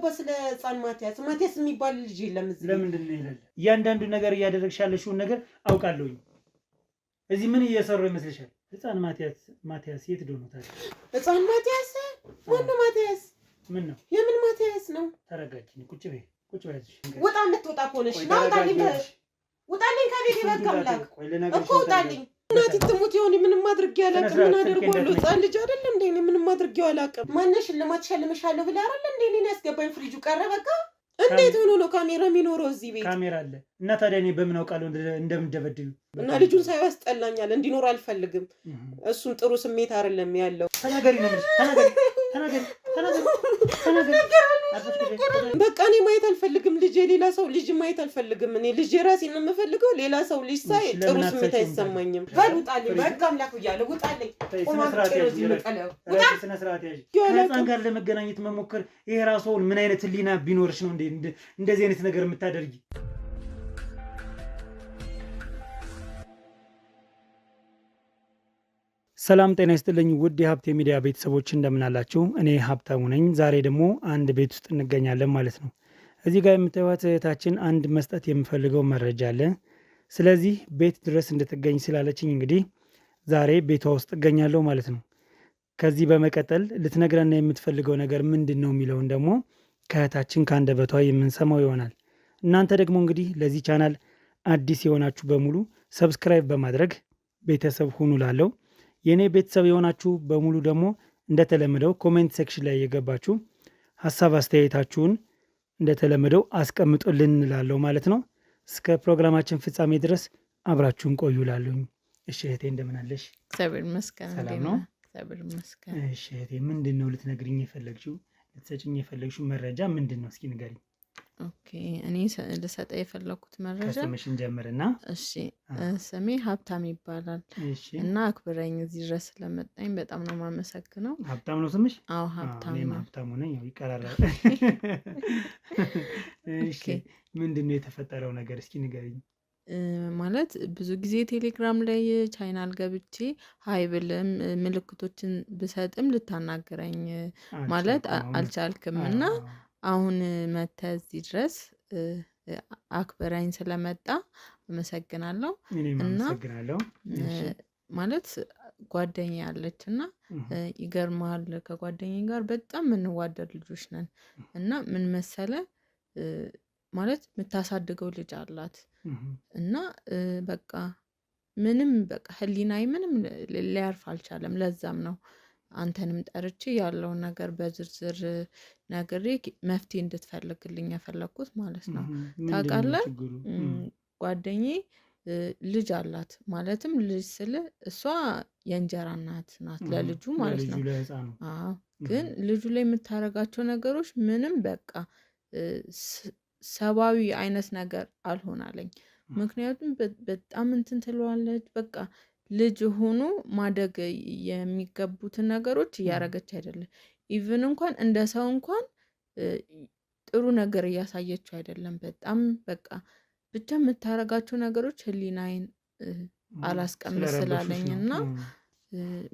አገባ ስለ ህፃን ማቲያስ የሚባል ልጅ የለም እዚህ። ለምንድን ነው ይላል? እያንዳንዱ ነገር እያደረግሽ ያለሽውን ነገር አውቃለሁኝ። እዚህ ምን እየሰሩ ይመስልሻል? ህፃን ማቲያስ የት ዶኖታል? ህፃን ማቲያስ ማነው? ማቲያስ ምን ነው? የምን ማቲያስ ነው? ተረጋጊኝ። ቁጭ በይ። ወጣ የምትወጣ ከሆነሽ ውጣልኝ ከቤት ይበቃምላክ እኮ ውጣልኝ። እናቴ ትሙት ይሆን ምንም አድርጌ አላውቅም። ምን አደርገዋለሁ? ህፃን ልጅ አይደል እንዴ? ምንም አድርጌ አላውቅም። ማነሽ ልማት ሸልምሻለሁ ብለህ አይደል እንዴ እኔን ያስገባኝ? ፍሪጁ ቀረ በቃ። እንዴት ሆኖ ነው ካሜራ የሚኖረው እዚህ ቤት? ካሜራ አለ እና ታዲያ እኔ በምን አውቃለሁ እንደምደበድዩ? እና ልጁን ሳይው ያስጠላኛል። እንዲኖር አልፈልግም። እሱም ጥሩ ስሜት አይደለም ያለው። ተናገሪ ነው ተናገሪ። በቃ እኔ ማየት አልፈልግም። ሌላ ሰው ልጅ ማየት አልፈልግም። እኔ ልጅ ራሴን ነው የምፈልገው። ሌላ ሰው ልጅ ሳይ ጥሩ ስሜት አይሰማኝም። በል ውጣልኝ፣ በቃ አምላክ ብያለሁ። ውጣልኝ። ስነ ስርዓት ያዥ። ከህፃን ጋር ለመገናኘት መሞከር ይሄ ራስዎን ምን አይነት ህሊና ቢኖርሽ ነው እንደዚህ አይነት ነገር የምታደርጊ? ሰላም ጤና ይስጥልኝ ውድ የሀብቴ ሚዲያ ቤተሰቦች እንደምን አላችሁ? እኔ ሀብታሙ ነኝ። ዛሬ ደግሞ አንድ ቤት ውስጥ እንገኛለን ማለት ነው። እዚህ ጋር የምታዩት እህታችን አንድ መስጠት የምፈልገው መረጃ አለ። ስለዚህ ቤት ድረስ እንድትገኝ ስላለችኝ እንግዲህ ዛሬ ቤቷ ውስጥ እገኛለሁ ማለት ነው። ከዚህ በመቀጠል ልትነግረን የምትፈልገው ነገር ምንድን ነው የሚለውን ደግሞ ከእህታችን ከአንደበቷ የምንሰማው ይሆናል። እናንተ ደግሞ እንግዲህ ለዚህ ቻናል አዲስ የሆናችሁ በሙሉ ሰብስክራይብ በማድረግ ቤተሰብ ሁኑ ላለው የኔ ቤተሰብ የሆናችሁ በሙሉ ደግሞ እንደተለመደው ኮሜንት ሴክሽን ላይ የገባችሁ ሀሳብ አስተያየታችሁን እንደተለመደው አስቀምጡልን እንላለው ማለት ነው። እስከ ፕሮግራማችን ፍጻሜ ድረስ አብራችሁን ቆዩ ላለሁኝ። እሺ እህቴ እንደምን አለሽ? እግዚአብሔር ይመስገን። ሰላም ነው? እግዚአብሔር ይመስገን። እሺ እህቴ ምንድን ነው ልትነግሪኝ የፈለግሽው? ልትሰጭኝ የፈለግሽው መረጃ ምንድን ነው? እስኪ ንገሪኝ። ኦኬ እኔ ልሰጠ የፈለኩት መረጃ ከስምሽን ጀምርና። እሺ ስሜ ሀብታም ይባላል እና አክብረኝ እዚህ ድረስ ስለመጣኝ በጣም ነው የማመሰግነው። ሀብታም ነው ስምሽ? አዎ ሀብታም ነው። ሀብታሙ ነኝ። ያው ይቀራራል። እሺ ምንድን ነው የተፈጠረው ነገር እስኪ ንገሪኝ። ማለት ብዙ ጊዜ ቴሌግራም ላይ ቻናል ገብቼ ሀይ ብልም ምልክቶችን ብሰጥም ልታናገረኝ ማለት አልቻልክም እና አሁን መተህ እዚህ ድረስ አክብረኝ ስለመጣ አመሰግናለሁ። እና ማለት ጓደኛ ያለች እና ይገርማል ከጓደኛ ጋር በጣም የምንዋደድ ልጆች ነን እና ምን መሰለ ማለት የምታሳድገው ልጅ አላት እና በቃ ምንም በቃ ህሊናይ ምንም ሊያርፍ አልቻለም። ለዛም ነው አንተንም ጠርቼ ያለውን ነገር በዝርዝር ነግሬ መፍትሄ እንድትፈልግልኝ የፈለኩት ማለት ነው። ታውቃለህ ጓደኛዬ ልጅ አላት። ማለትም ልጅ ስል እሷ የእንጀራ እናት ናት ለልጁ ማለት ነው። አዎ ግን ልጁ ላይ የምታደርጋቸው ነገሮች ምንም በቃ ሰብአዊ አይነት ነገር አልሆናለኝ። ምክንያቱም በጣም እንትን ትለዋለች በቃ ልጅ ሆኖ ማደግ የሚገቡትን ነገሮች እያደረገች አይደለም። ኢቭን እንኳን እንደ ሰው እንኳን ጥሩ ነገር እያሳየችው አይደለም። በጣም በቃ ብቻ የምታደርጋቸው ነገሮች ህሊናዬን አላስቀምጥ ስላለኝ እና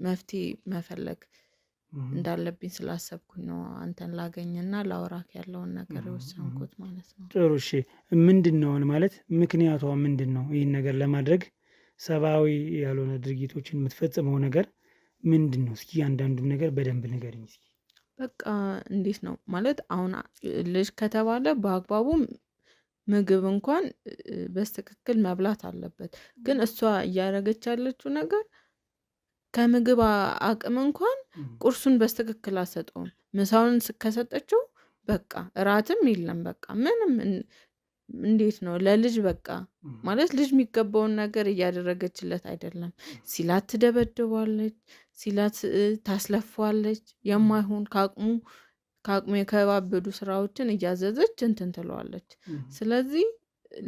መፍትሄ መፈለግ እንዳለብኝ ስላሰብኩኝ ነው አንተን ላገኝና ላወራክ ያለውን ነገር የወሰንኩት ማለት ነው። ጥሩ እሺ። ምንድን ነው ማለት ምክንያቷ ምንድን ነው ይህን ነገር ለማድረግ ሰብአዊ ያልሆነ ድርጊቶችን የምትፈጽመው ነገር ምንድን ነው? እስኪ አንዳንዱን ነገር በደንብ ንገሪኝ እስኪ። በቃ እንዴት ነው ማለት አሁን ልጅ ከተባለ በአግባቡ ምግብ እንኳን በስትክክል መብላት አለበት። ግን እሷ እያደረገች ያለችው ነገር ከምግብ አቅም እንኳን ቁርሱን በስትክክል አሰጠውም። ምሳውን ከሰጠችው በቃ እራትም የለም በቃ ምንም እንዴት ነው ለልጅ በቃ ማለት ልጅ የሚገባውን ነገር እያደረገችለት አይደለም። ሲላት ትደበድባለች፣ ሲላት ታስለፋለች። የማይሆን ከአቅሙ የከባበዱ ስራዎችን እያዘዘች እንትን ትለዋለች። ስለዚህ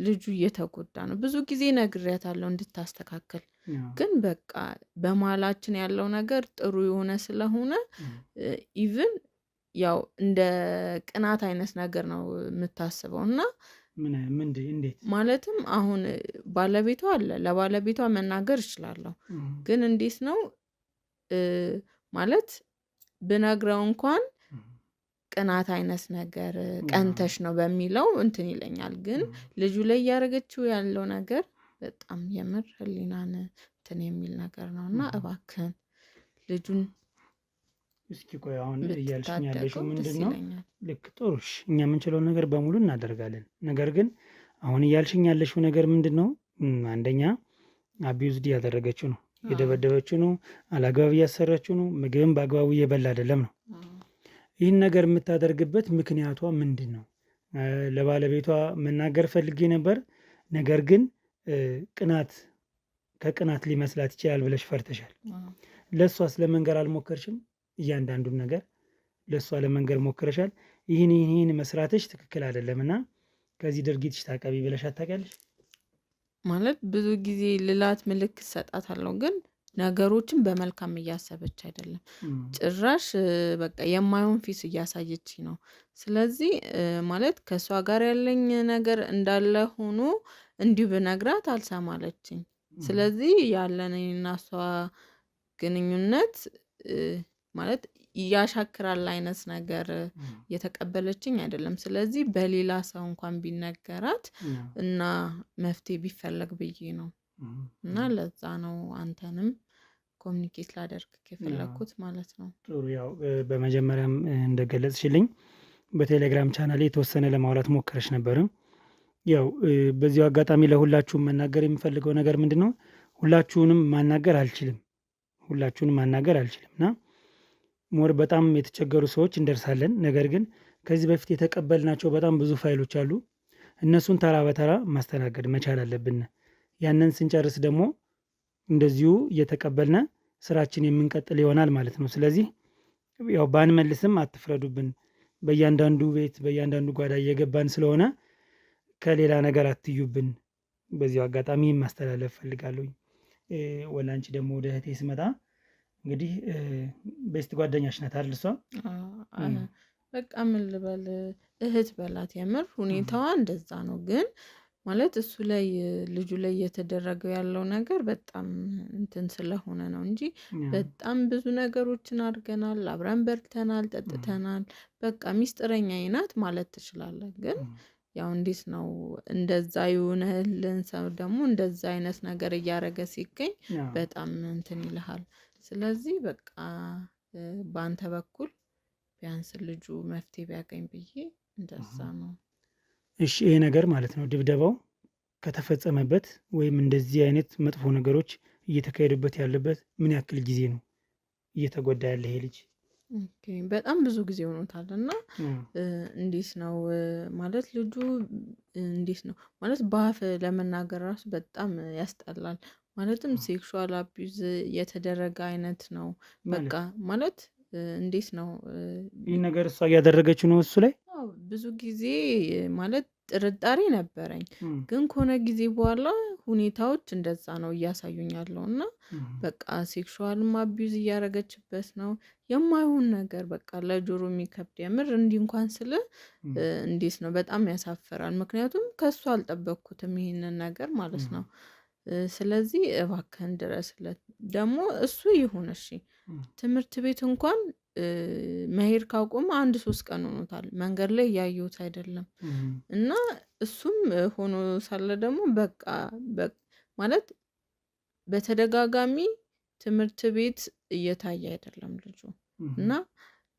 ልጁ እየተጎዳ ነው። ብዙ ጊዜ ነግሬያታለሁ እንድታስተካከል። ግን በቃ በመሀላችን ያለው ነገር ጥሩ የሆነ ስለሆነ ኢቭን ያው እንደ ቅናት አይነት ነገር ነው የምታስበው እና ማለትም አሁን ባለቤቷ አለ ለባለቤቷ መናገር እችላለሁ። ግን እንዴት ነው ማለት ብነግረው እንኳን ቅናት አይነት ነገር ቀንተሽ ነው በሚለው እንትን ይለኛል። ግን ልጁ ላይ እያደረገችው ያለው ነገር በጣም የምር ህሊናን እንትን የሚል ነገር ነው እና እባክህን ልጁን እስኪ ቆይ አሁን እያልሽኝ ያለሽው ብትታደገው ደስ ምንድን ነው? ይለኛል። ልክ ጥሩ እሺ፣ እኛ የምንችለውን ነገር በሙሉ እናደርጋለን። ነገር ግን አሁን እያልሽኝ ያለሽው ነገር ምንድን ነው? አንደኛ አቢዩዝድ እያደረገችው ነው፣ አዎ እየደበደበችው ነው፣ አላግባብ እያሰራችው ነው፣ ምግብም በአግባቡ እየበላ አይደለም ነው። አዎ ይህን ነገር የምታደርግበት ምክንያቷ ምንድን ነው? ለባለቤቷ መናገር ፈልጌ ነበር፣ ነገር ግን ቅናት ከቅናት ሊመስላት ይችላል ብለሽ ፈርተሻል። አዎ ለእሷስ ለመንገር አልሞከርሽም? እያንዳንዱን ነገር ለእሷ ለመንገር ሞክረሻል። ይህን መስራትሽ ትክክል አይደለም እና ከዚህ ድርጊትሽ ታቀቢ ብለሽ አታውቂያለሽ? ማለት ብዙ ጊዜ ልላት ምልክት ሰጣታለሁ፣ ግን ነገሮችን በመልካም እያሰበች አይደለም። ጭራሽ በቃ የማይሆን ፊት እያሳየች ነው። ስለዚህ ማለት ከእሷ ጋር ያለኝ ነገር እንዳለ ሆኖ እንዲሁ ብነግራት አልሰማለችኝ። ስለዚህ ያለን እኔና እሷ ግንኙነት ማለት ያሻክራል አይነት ነገር እየተቀበለችኝ አይደለም። ስለዚህ በሌላ ሰው እንኳን ቢነገራት እና መፍትሄ ቢፈለግ ብዬ ነው እና ለዛ ነው አንተንም ኮሚኒኬት ላደርግ የፈለግኩት ማለት ነው። ጥሩ ያው በመጀመሪያም እንደገለጽሽልኝ በቴሌግራም ቻናሌ የተወሰነ ለማውራት ሞከረሽ ነበር። ያው በዚሁ አጋጣሚ ለሁላችሁም መናገር የምፈልገው ነገር ምንድን ነው? ሁላችሁንም ማናገር አልችልም እና ሞር በጣም የተቸገሩ ሰዎች እንደርሳለን። ነገር ግን ከዚህ በፊት የተቀበልናቸው በጣም ብዙ ፋይሎች አሉ። እነሱን ተራ በተራ ማስተናገድ መቻል አለብን። ያንን ስንጨርስ ደግሞ እንደዚሁ እየተቀበልነ ስራችን የምንቀጥል ይሆናል ማለት ነው። ስለዚህ ያው ባንመልስም አትፍረዱብን። በእያንዳንዱ ቤት በእያንዳንዱ ጓዳ እየገባን ስለሆነ ከሌላ ነገር አትዩብን። በዚሁ አጋጣሚ ማስተላለፍ ፈልጋለሁ። ወደ አንቺ ደግሞ ወደ እህቴ ስመጣ እንግዲህ ቤስት ጓደኛሽ ናት አይደል? እሷ በቃ ምን ልበል እህት በላት። የምር ሁኔታዋ እንደዛ ነው። ግን ማለት እሱ ላይ ልጁ ላይ እየተደረገው ያለው ነገር በጣም እንትን ስለሆነ ነው እንጂ በጣም ብዙ ነገሮችን አድርገናል። አብረን በልተናል፣ ጠጥተናል። በቃ ሚስጥረኛዬ ናት ማለት ትችላለህ። ግን ያው እንዴት ነው እንደዛ የሆነልን ሰው ደግሞ እንደዛ አይነት ነገር እያደረገ ሲገኝ በጣም እንትን ይልሃል። ስለዚህ በቃ በአንተ በኩል ቢያንስ ልጁ መፍትሄ ቢያገኝ ብዬ እንደዛ ነው። እሺ ይሄ ነገር ማለት ነው ድብደባው ከተፈጸመበት ወይም እንደዚህ አይነት መጥፎ ነገሮች እየተካሄዱበት ያለበት ምን ያክል ጊዜ ነው እየተጎዳ ያለ ይሄ ልጅ? በጣም ብዙ ጊዜ ሆኖታል እና እንዴት ነው ማለት ልጁ እንዴት ነው ማለት በአፍ ለመናገር ራሱ በጣም ያስጠላል። ማለትም ሴክሹዋል አቢዩዝ የተደረገ አይነት ነው። በቃ ማለት እንዴት ነው ይህ ነገር እሷ እያደረገችው ነው እሱ ላይ? ብዙ ጊዜ ማለት ጥርጣሬ ነበረኝ፣ ግን ከሆነ ጊዜ በኋላ ሁኔታዎች እንደዛ ነው እያሳዩኝ ያለው እና በቃ ሴክሹዋልም አቢዩዝ እያደረገችበት ነው። የማይሆን ነገር በቃ ለጆሮ የሚከብድ የምር እንዲህ እንኳን ስል እንዴት ነው በጣም ያሳፍራል። ምክንያቱም ከእሱ አልጠበቅኩትም ይሄንን ነገር ማለት ነው። ስለዚህ እባክህን ድረስለት። ደግሞ እሱ ይሁን እሺ ትምህርት ቤት እንኳን መሄድ ካቆመ 1-3 ቀን ሆኖታል። መንገድ ላይ እያየሁት አይደለም እና እሱም ሆኖ ሳለ ደግሞ በቃ ማለት በተደጋጋሚ ትምህርት ቤት እየታየ አይደለም ልጁ እና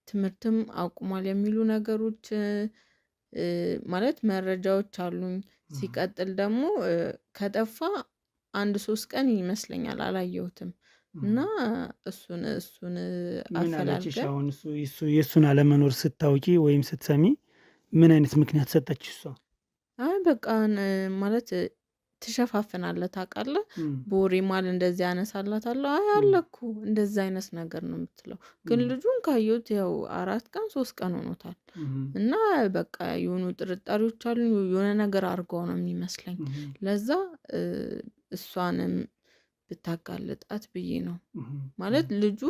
ትምህርትም አቁሟል የሚሉ ነገሮች ማለት መረጃዎች አሉኝ። ሲቀጥል ደግሞ ከጠፋ 1-3 ቀን ይመስለኛል አላየሁትም እና እሱን ምን አለችሽ? አፈላልገን አሁን የእሱን አለመኖር ስታውቂ ወይም ስትሰሚ ምን አይነት ምክንያት ሰጠች እሷ? አይ በቃ ማለት ትሸፋፍናለህ ታውቃለህ። በወሬ ማል እንደዚህ ያነሳላታለሁ። አይ አለ እኮ እንደዛ አይነት ነገር ነው የምትለው። ግን ልጁን ካየሁት ያው 4 ቀን 3 ቀን ሆኖታል እና በቃ የሆኑ ጥርጣሬዎች አሉ። የሆነ ነገር አድርገው ነው የሚመስለኝ። ለዛ እሷንም ብታጋልጣት ብዬ ነው ማለት ልጁ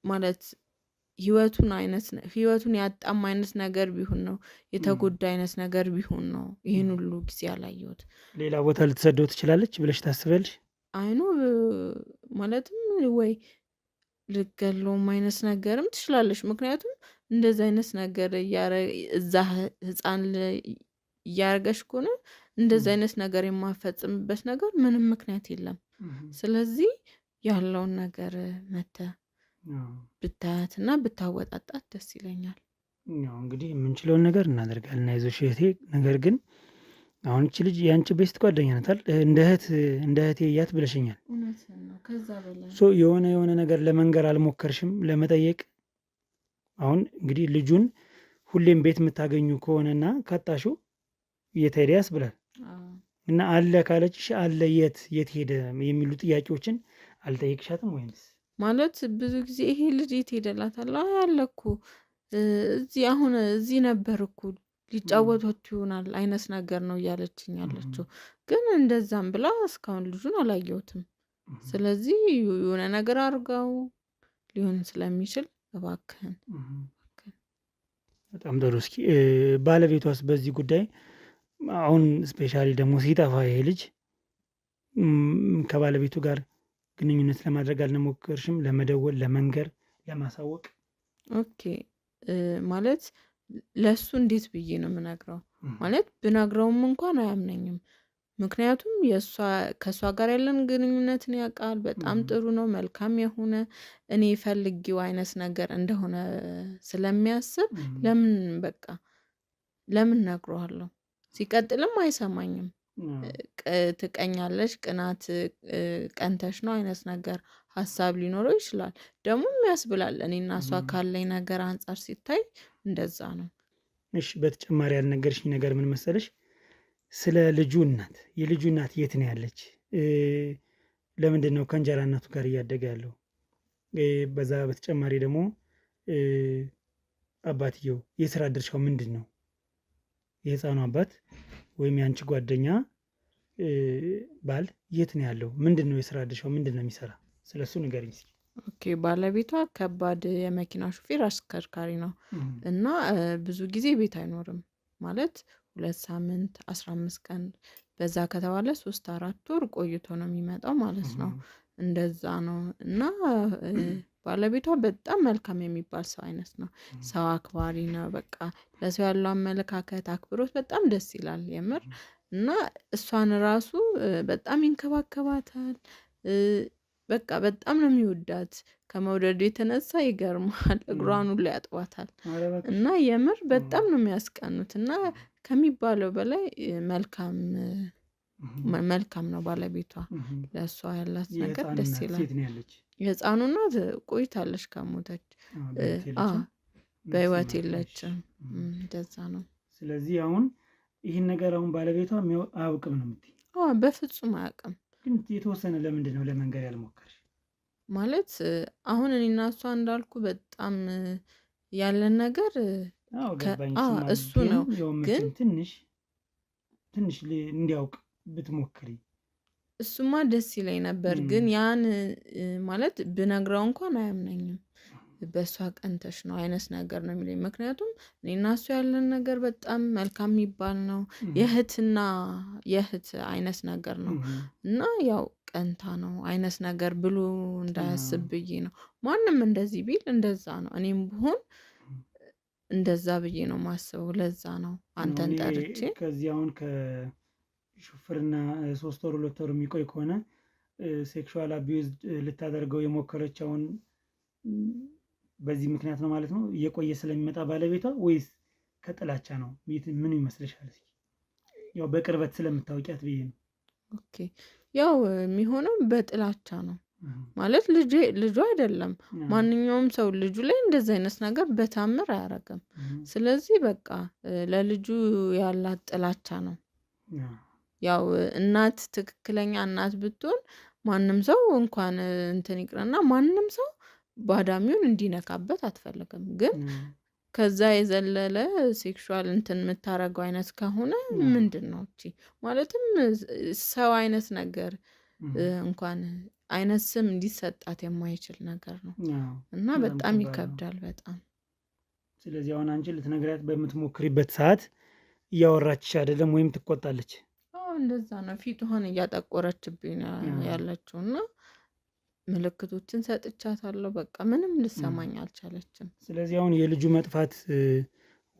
ማለት ህይወቱን ያጣም አይነት ነገር ቢሆን ነው የተጎዳ አይነት ነገር ቢሆን ነው ይህን ሁሉ ጊዜ ያላየሁት። ሌላ ቦታ ልትሰደው ትችላለች ብለሽ ታስበልሽ? አይኑ ማለትም ወይ ልገለውም አይነት ነገርም ትችላለች። ምክንያቱም እንደዚህ አይነት ነገር እዛ ህፃን እያረገሽ ከሆነ እንደዚህ አይነት ነገር የማፈጽምበት ነገር ምንም ምክንያት የለም። ስለዚህ ያለውን ነገር መተህ ብታያትና ብታወጣጣት ደስ ይለኛል። ያው እንግዲህ የምንችለውን ነገር እናደርጋለን። አይዞሽ እህቴ። ነገር ግን አሁን እቺ ልጅ የአንቺ ቤስት ጓደኛ ናት አይደል? እንደ እህቴ እያት ብለሽኛል። ከዛ በላይ የሆነ ነገር ለመንገር አልሞከርሽም ለመጠየቅ? አሁን እንግዲህ ልጁን ሁሌም ቤት የምታገኙ ከሆነና ካጣሽው የት ሄደ ያስብላል። እና አለ ካለችሽ አለ የት ሄደ የሚሉ ጥያቄዎችን አልጠየቅሻትም ወይንስ? ማለት ብዙ ጊዜ ይሄ ልጅ የት ሄደላታል? አለ እኮ እዚህ ነበር እኮ ሊጫወቱት ይሆናል አይነት ነገር ነው እያለችኝ ያለችው። ግን እንደዛም ብላ እስካሁን ልጁን አላየሁትም። ስለዚህ የሆነ ነገር አድርገው ሊሆን ስለሚችል እባክህን። በጣም ጥሩ። እስኪ ባለቤቷስ በዚህ ጉዳይ አሁን ስፔሻሊ ደግሞ ሲጠፋ ይሄ ልጅ ከባለቤቱ ጋር ግንኙነት ለማድረግ አልሞከርሽም? ለመደወል፣ ለመንገር፣ ለማሳወቅ? ኦኬ ማለት ለሱ እንዴት ብዬ ነው የምነግረው? ማለት ብነግረውም እንኳን አያምነኝም። ምክንያቱም ከእሷ ጋር ያለን ግንኙነትን ያውቃል። በጣም ጥሩ ነው፣ መልካም የሆነ እኔ ፈልጊው አይነት ነገር እንደሆነ ስለሚያስብ ለምን እነግረዋለሁ? ሲቀጥልም አይሰማኝም። ትቀኛለሽ፣ ቅናት ቀንተሽ ነው አይነት ነገር ሀሳብ ሊኖረው ይችላል። ደግሞም ያስብላል። እኔና እሷ ካለኝ ነገር አንጻር ሲታይ እንደዛ ነው። እሺ፣ በተጨማሪ ያልነገርሽኝ ነገር ምን መሰለሽ? ስለ ልጁ እናት፣ የልጁ እናት የት ነው ያለች? ለምንድን ነው ከእንጀራ እናቱ ጋር እያደገ ያለው? በዛ በተጨማሪ ደግሞ አባትየው የስራ ድርሻው ምንድን ነው? የህፃኑ አባት ወይም የአንቺ ጓደኛ ባል የት ነው ያለው? ምንድን ነው የስራ ድርሻው? ምንድን ነው የሚሰራ? ስለሱ ንገሪኝ እስኪ። ኦኬ፣ ባለቤቷ ከባድ የመኪና ሹፌር አሽከርካሪ ነው እና ብዙ ጊዜ ቤት አይኖርም። ማለት 2 ሳምንት 15 ቀን በዛ ከተባለ 3-4 ወር ቆይቶ ነው የሚመጣው ማለት ነው። እንደዛ ነው እና ባለቤቷ በጣም መልካም የሚባል ሰው አይነት ነው። ሰው አክባሪ ነው። በቃ ለሰው ያለው አመለካከት፣ አክብሮት በጣም ደስ ይላል የምር። እና እሷን ራሱ በጣም ይንከባከባታል። በቃ በጣም ነው የሚወዳት። ከመውደዱ የተነሳ ይገርማል፣ እግሯን ሁሉ ያጥባታል። እና የምር በጣም ነው የሚያስቀኑት። እና ከሚባለው በላይ መልካም ነው ባለቤቷ። ለእሷ ያላት ነገር ደስ ይላል። የህፃኑ እናት ቆይታለች ከሞተች። በህይወት የለችም። እንደዛ ነው። ስለዚህ አሁን ይህን ነገር አሁን ባለቤቷ አያውቅም ነው የምትይኝ? በፍጹም አያውቅም። ግን የተወሰነ ለምንድን ነው ለመንገር ያልሞከርሽ? ማለት አሁን እኔና እሷ እንዳልኩ በጣም ያለን ነገር እሱ ነው። ግን ትንሽ እንዲያውቅ ብትሞክሪ እሱማ ደስ ይለኝ ነበር። ግን ያን ማለት ብነግረው እንኳን አያምነኝም። በእሷ ቀንተሽ ነው አይነት ነገር ነው የሚለኝ። ምክንያቱም እኔና እሱ ያለን ነገር በጣም መልካም የሚባል ነው። የእህትና የእህት አይነት ነገር ነው እና ያው ቀንታ ነው አይነት ነገር ብሎ እንዳያስብ ብዬ ነው። ማንም እንደዚህ ቢል እንደዛ ነው። እኔም ብሆን እንደዛ ብዬ ነው ማስበው። ለዛ ነው አንተን ጠርቼ ከዚህ አሁን ከሹፍርና 3 ወር 2 ወር የሚቆይ ከሆነ ሴክሹዋል አቢዩዝ ልታደርገው የሞከረችውን በዚህ ምክንያት ነው ማለት ነው እየቆየ ስለሚመጣ ባለቤቷ፣ ወይስ ከጥላቻ ነው? ምን ይመስልሻል? ያው በቅርበት ስለምታውቂያት ብዬ ነው። ኦኬ፣ ያው የሚሆነው በጥላቻ ነው ማለት ልጁ አይደለም። ማንኛውም ሰው ልጁ ላይ እንደዚህ አይነት ነገር በታምር አያረግም። ስለዚህ በቃ ለልጁ ያላት ጥላቻ ነው። ያው እናት ትክክለኛ እናት ብትሆን ማንም ሰው እንኳን እንትን ይቅርና ማንም ሰው ባዳሚውን እንዲነካበት አትፈልግም። ግን ከዛ የዘለለ ሴክሹዋል እንትን የምታረገው አይነት ከሆነ ምንድን ነው እቺ? ማለትም ሰው አይነት ነገር እንኳን አይነት ስም እንዲሰጣት የማይችል ነገር ነው እና በጣም ይከብዳል በጣም። ስለዚህ አሁን አንቺ ልትነግሪያት በምትሞክሪበት ሰዓት እያወራችሽ አይደለም ወይም ትቆጣለች? እንደዛ ነው። ፊቷን እያጠቆረችብኝ ያለችው እና ምልክቶችን ሰጥቻታለሁ። በቃ ምንም ልሰማኝ አልቻለችም። ስለዚህ አሁን የልጁ መጥፋት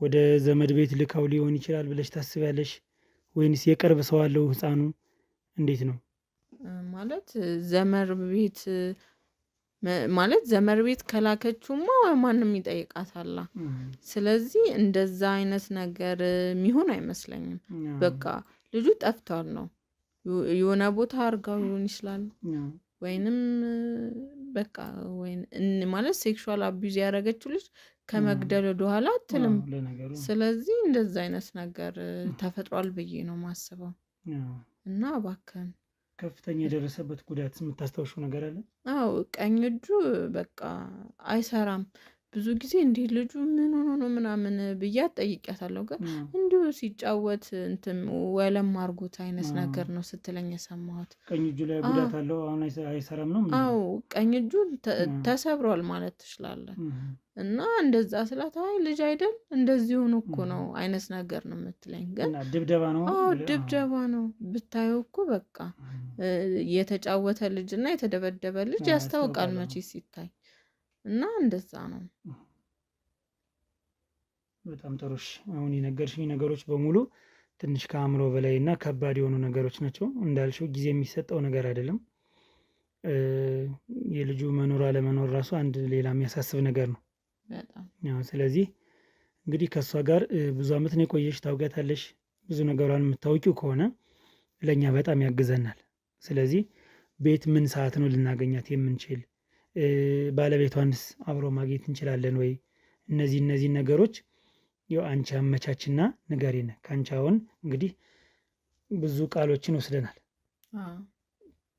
ወደ ዘመድ ቤት ልካው ሊሆን ይችላል ብለሽ ታስቢያለሽ ወይንስ የቅርብ ሰው አለው ህፃኑ? እንዴት ነው ማለት ዘመር ቤት ማለት ዘመር ቤት ከላከችውማ ማንም ይጠይቃታል። ስለዚህ እንደዛ አይነት ነገር የሚሆን አይመስለኝም። በቃ ልጁ ጠፍቷል ነው የሆነ ቦታ አርጋው ሊሆን ይችላል ወይንም በቃ ማለት ሴክሹዋል አቢዩዝ ያደረገችው ልጅ ከመግደል ወደ ኋላ አትልም። ስለዚህ እንደዛ አይነት ነገር ተፈጥሯል ብዬ ነው ማስበው። እና እባክህን ከፍተኛ የደረሰበት ጉዳት የምታስታውሽው ነገር አለ? አዎ ቀኝ እጁ በቃ አይሰራም። ብዙ ጊዜ እንዲህ ልጁ ምን ሆኖ ነው ምናምን ብያት ጠይቂያታለሁ። ግን እንዲሁ ሲጫወት እንትን ወለም አርጎት አይነት ነገር ነው ስትለኝ የሰማሁት። ቀኝ እጁ ላይ ጉዳት አለው አሁን አይሰራም ነው? አዎ ቀኝ እጁ ተሰብሯል ማለት ትችላለህ። እና እንደዛ ስላት አይ ልጅ አይደል እንደዚህ ሆኖ እኮ ነው አይነት ነገር ነው የምትለኝ። ግን ድብደባ ነው? አዎ ድብደባ ነው። ብታየው እኮ በቃ የተጫወተ ልጅ እና የተደበደበ ልጅ ያስታውቃል መቼ ሲታይ። እና እንደዛ ነው። በጣም ጥሩሽ። አሁን የነገርሽኝ ነገሮች በሙሉ ትንሽ ከአእምሮ በላይ እና ከባድ የሆኑ ነገሮች ናቸው። እንዳልሽው ጊዜ የሚሰጠው ነገር አይደለም። የልጁ መኖር አለመኖር ራሱ አንድ ሌላ የሚያሳስብ ነገር ነው። ስለዚህ እንግዲህ ከእሷ ጋር ብዙ አመት ነው የቆየሽ፣ ታውቂያታለሽ። ብዙ ነገሯን የምታውቂው ከሆነ ለእኛ በጣም ያግዘናል። ስለዚህ ቤት ምን ሰዓት ነው ልናገኛት የምንችል? ባለቤቷንስ አብሮ ማግኘት እንችላለን ወይ? እነዚህ ነገሮች ያው አንቺ አመቻችና ንገሪን። ከአንቺ አሁን እንግዲህ ብዙ ቃሎችን ወስደናል።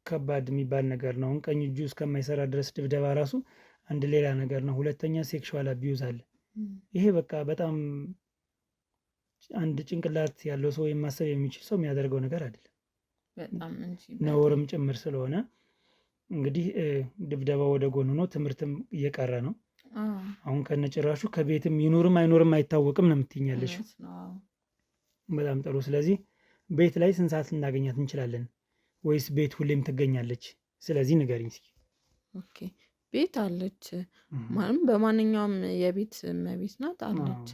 ከባድ የሚባል ነገር ነው። ቀኝ እጁ እስከማይሰራ ድረስ ድብደባ ራሱ አንድ ሌላ ነገር ነው። ሁለተኛ ሴክሹዋል አቢዩዝ አለ። ይሄ በቃ በጣም አንድ ጭንቅላት ያለው ሰው የማሰብ የሚችል ሰው የሚያደርገው ነገር አይደለም። በጣም ነውርም ጭምር ስለሆነ እንግዲህ ድብደባ ወደ ጎን ሆኖ ትምህርትም እየቀረ ነው። አሁን ከነጭራሹ ከቤትም ይኖርም አይኖርም አይታወቅም ነው የምትይኛለሽ። በጣም ጥሩ። ስለዚህ ቤት ላይ ስንት ሰዓት ልናገኛት እንችላለን? ወይስ ቤት ሁሌም ትገኛለች? ስለዚህ ንገሪኝ እስኪ። ኦኬ ቤት አለች ማለት በማንኛውም የቤት እመቤት ናት አለች።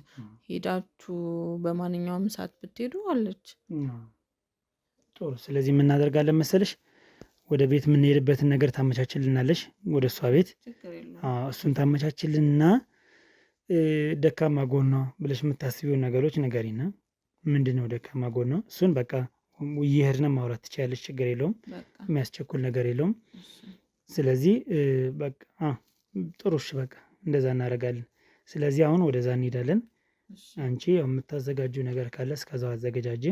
ሄዳችሁ በማንኛውም ሰዓት ብትሄዱ አለች። ጥሩ። ስለዚህ የምናደርጋለን መሰለሽ ወደ ቤት የምንሄድበትን ነገር ታመቻችልናለሽ፣ ወደ እሷ ቤት። እሱን ታመቻችልና ደካማ ጎኗ ብለሽ የምታስቢውን ነገሮች ንገሪና ምንድን ነው ደካማ ጎኗ? እሱን በቃ እየሄድን ማውራት ትችያለሽ፣ ችግር የለውም፣ የሚያስቸኩል ነገር የለውም። ስለዚህ በቃ ጥሩ እሺ፣ በቃ እንደዛ እናደርጋለን። ስለዚህ አሁን ወደዛ እንሄዳለን። አንቺ የምታዘጋጁ ነገር ካለ እስከዛው አዘገጃጅ።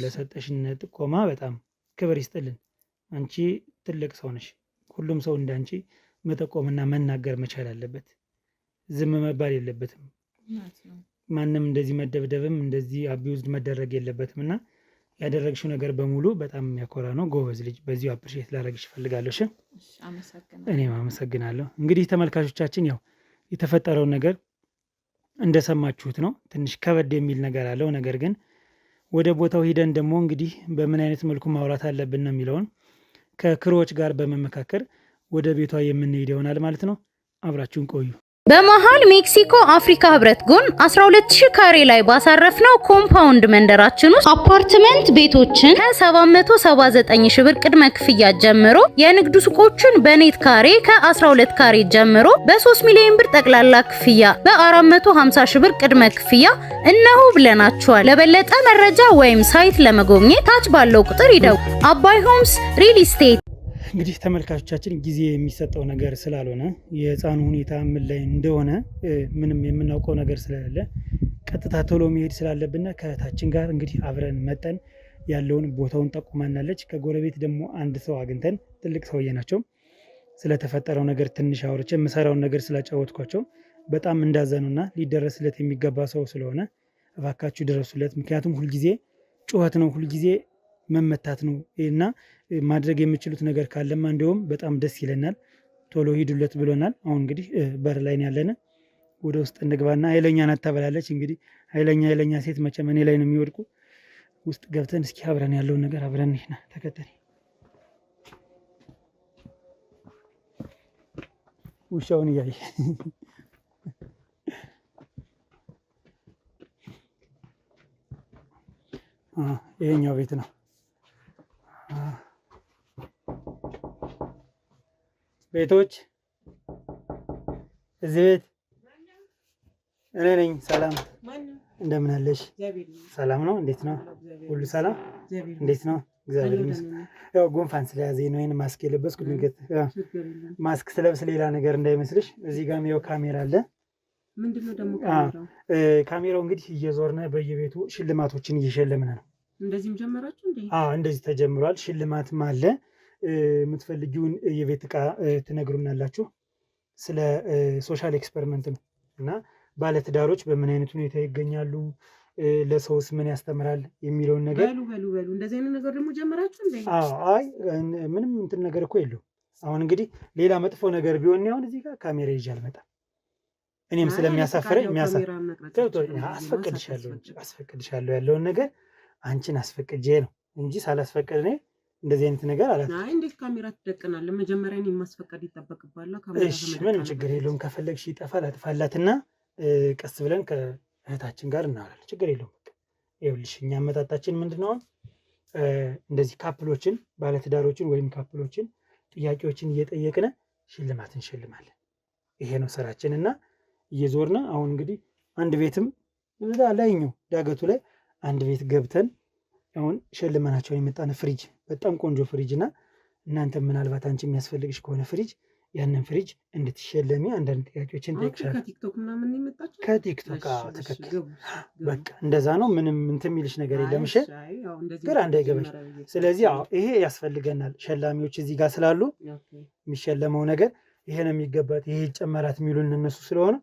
ለሰጠሽን ጥቆማ በጣም ክብር ይስጥልን። አንቺ ትልቅ ሰው ነሽ። ሁሉም ሰው እንዳንቺ መጠቆምና መናገር መቻል አለበት። ዝም መባል የለበትም። ማንም እንደዚህ መደብደብም እንደዚህ አቢውዝድ መደረግ የለበትም። እና ያደረግሽው ነገር በሙሉ በጣም የሚያኮራ ነው። ጎበዝ ልጅ። በዚሁ አፕሪሼት ላደርግሽ እፈልጋለሁ። እኔም አመሰግናለሁ። እንግዲህ ተመልካቾቻችን ያው የተፈጠረውን ነገር እንደሰማችሁት ነው። ትንሽ ከበድ የሚል ነገር አለው። ነገር ግን ወደ ቦታው ሂደን ደግሞ እንግዲህ በምን አይነት መልኩ ማውራት አለብን ነው የሚለውን ከክሮዎች ጋር በመመካከር ወደ ቤቷ የምንሄድ ይሆናል ማለት ነው። አብራችሁን ቆዩ። በመሃል ሜክሲኮ አፍሪካ ህብረት ጎን 12000 ካሬ ላይ ባሳረፍነው ኮምፓውንድ መንደራችን ውስጥ አፓርትመንት ቤቶችን ከ779 ሺህ ብር ቅድመ ክፍያ ጀምሮ የንግድ ሱቆችን በኔት ካሬ ከ12 ካሬ ጀምሮ በ3 ሚሊዮን ብር ጠቅላላ ክፍያ በ450 ሺህ ብር ቅድመ ክፍያ እነሆ ብለናችኋል። ለበለጠ መረጃ ወይም ሳይት ለመጎብኘት ታች ባለው ቁጥር ይደውሉ። አባይ ሆምስ ሪል ስቴት። እንግዲህ ተመልካቾቻችን ጊዜ የሚሰጠው ነገር ስላልሆነ የህፃኑ ሁኔታ ምን ላይ እንደሆነ ምንም የምናውቀው ነገር ስለሌለ ቀጥታ ቶሎ መሄድ ስላለብን ከእህታችን ጋር እንግዲህ አብረን መጠን ያለውን ቦታውን ጠቁማናለች። ከጎረቤት ደግሞ አንድ ሰው አግኝተን ትልቅ ሰውዬ ናቸው። ስለተፈጠረው ነገር ትንሽ አውርቼ የምሰራውን ነገር ስላጫወትኳቸው በጣም እንዳዘኑና ሊደረስለት የሚገባ ሰው ስለሆነ እባካችሁ ድረሱለት። ምክንያቱም ሁልጊዜ ጩኸት ነው፣ ሁልጊዜ መመታት ነው እና ማድረግ የምችሉት ነገር ካለማ እንዲሁም በጣም ደስ ይለናል። ቶሎ ሂዱለት ብሎናል። አሁን እንግዲህ በር ላይ ያለን ወደ ውስጥ እንግባና ኃይለኛ ናት ተብላለች። እንግዲህ ኃይለኛ ሴት መቼም እኔ ላይ ነው የሚወድቁ። ውስጥ ገብተን እስኪ አብረን ያለውን ነገር አብረን ይና ተከተል። ውሻውን እያየ ይሄኛው ቤት ነው። ቤቶች እዚህ ቤት እኔ ነኝ። ሰላም እንደምን አለሽ? ሰላም ነው? እንዴት ነው? ሁሉ ሰላም? እንዴት ነው? እግዚአብሔር ይመስገን። ያው ጉንፋን ስለያዘኝ ነው ይሄን ማስክ የለበስኩት። ንገት ማስክ ስለብስ ሌላ ነገር እንዳይመስልሽ። እዚህ ጋርም ያው ካሜራ አለ። ምንድነው ደግሞ ካሜራው? ካሜራው እንግዲህ እየዞርነ በየቤቱ ሽልማቶችን እየሸለምነ ነው። እንደዚህም ጀመራችሁ እንዴ? እንደዚህ ተጀምሯል። ሽልማትም አለ። የምትፈልጊውን የቤት ዕቃ ትነግሩናላችሁ። ስለ ሶሻል ኤክስፐሪመንት ነው እና ባለትዳሮች በምን አይነት ሁኔታ ይገኛሉ፣ ለሰውስ ምን ያስተምራል የሚለውን ነገር በሉ እንደዚህ አይነት ነገር ደግሞ ጀመራችሁ እንዴ? አይ ምንም እንትን ነገር እኮ የለውም። አሁን እንግዲህ ሌላ መጥፎ ነገር ቢሆን አሁን እዚህ ጋር ካሜራ ይዤ አልመጣም። እኔም ስለሚያሳፍረኝ አስፈቅድሻለሁ ያለውን ነገር አንቺን አስፈቅጄ ነው እንጂ ሳላስፈቅድ እኔ እንደዚህ አይነት ነገር አላት። አይ እንዴት ካሜራ ትደቅናለህ? መጀመሪያ እኔን ማስፈቀድ ይጠበቅባል። እሺ ምንም ችግር የለውም። ከፈለግሽ ይጠፋል አጥፋላትና ቀስ ብለን ከእህታችን ጋር እናወራለን። ችግር የለውም። ይኸውልሽ እኛ አመጣጣችን ምንድነው? እንደዚህ ካፕሎችን ባለትዳሮችን ወይም ካፕሎችን ጥያቄዎችን እየጠየቅን ሽልማት እንሸልማለን። ይሄ ነው ስራችን እና እየዞርነ አሁን እንግዲህ አንድ ቤትም እዛ ላይኛው ዳገቱ ላይ አንድ ቤት ገብተን አሁን ሸልመናቸውን የመጣን ፍሪጅ፣ በጣም ቆንጆ ፍሪጅ እና እናንተ ምናልባት አንቺ የሚያስፈልግሽ ከሆነ ፍሪጅ ያንን ፍሪጅ እንድትሸለሚ አንዳንድ ጥያቄዎችን ጠይቅሻለሁ። ከቲክቶክ ምናምን የመጣችሁ? ከቲክቶክ ትክክል። በቃ እንደዛ ነው። ምንም እንትን የሚልሽ ነገር የለም። እሺ ግራ እንዳይገባሽ። ስለዚህ ይሄ ያስፈልገናል። ሸላሚዎች እዚህ ጋር ስላሉ የሚሸለመው ነገር ይሄ ነው የሚገባት፣ ይሄ ይጨመራት የሚሉን እነሱ ስለሆነ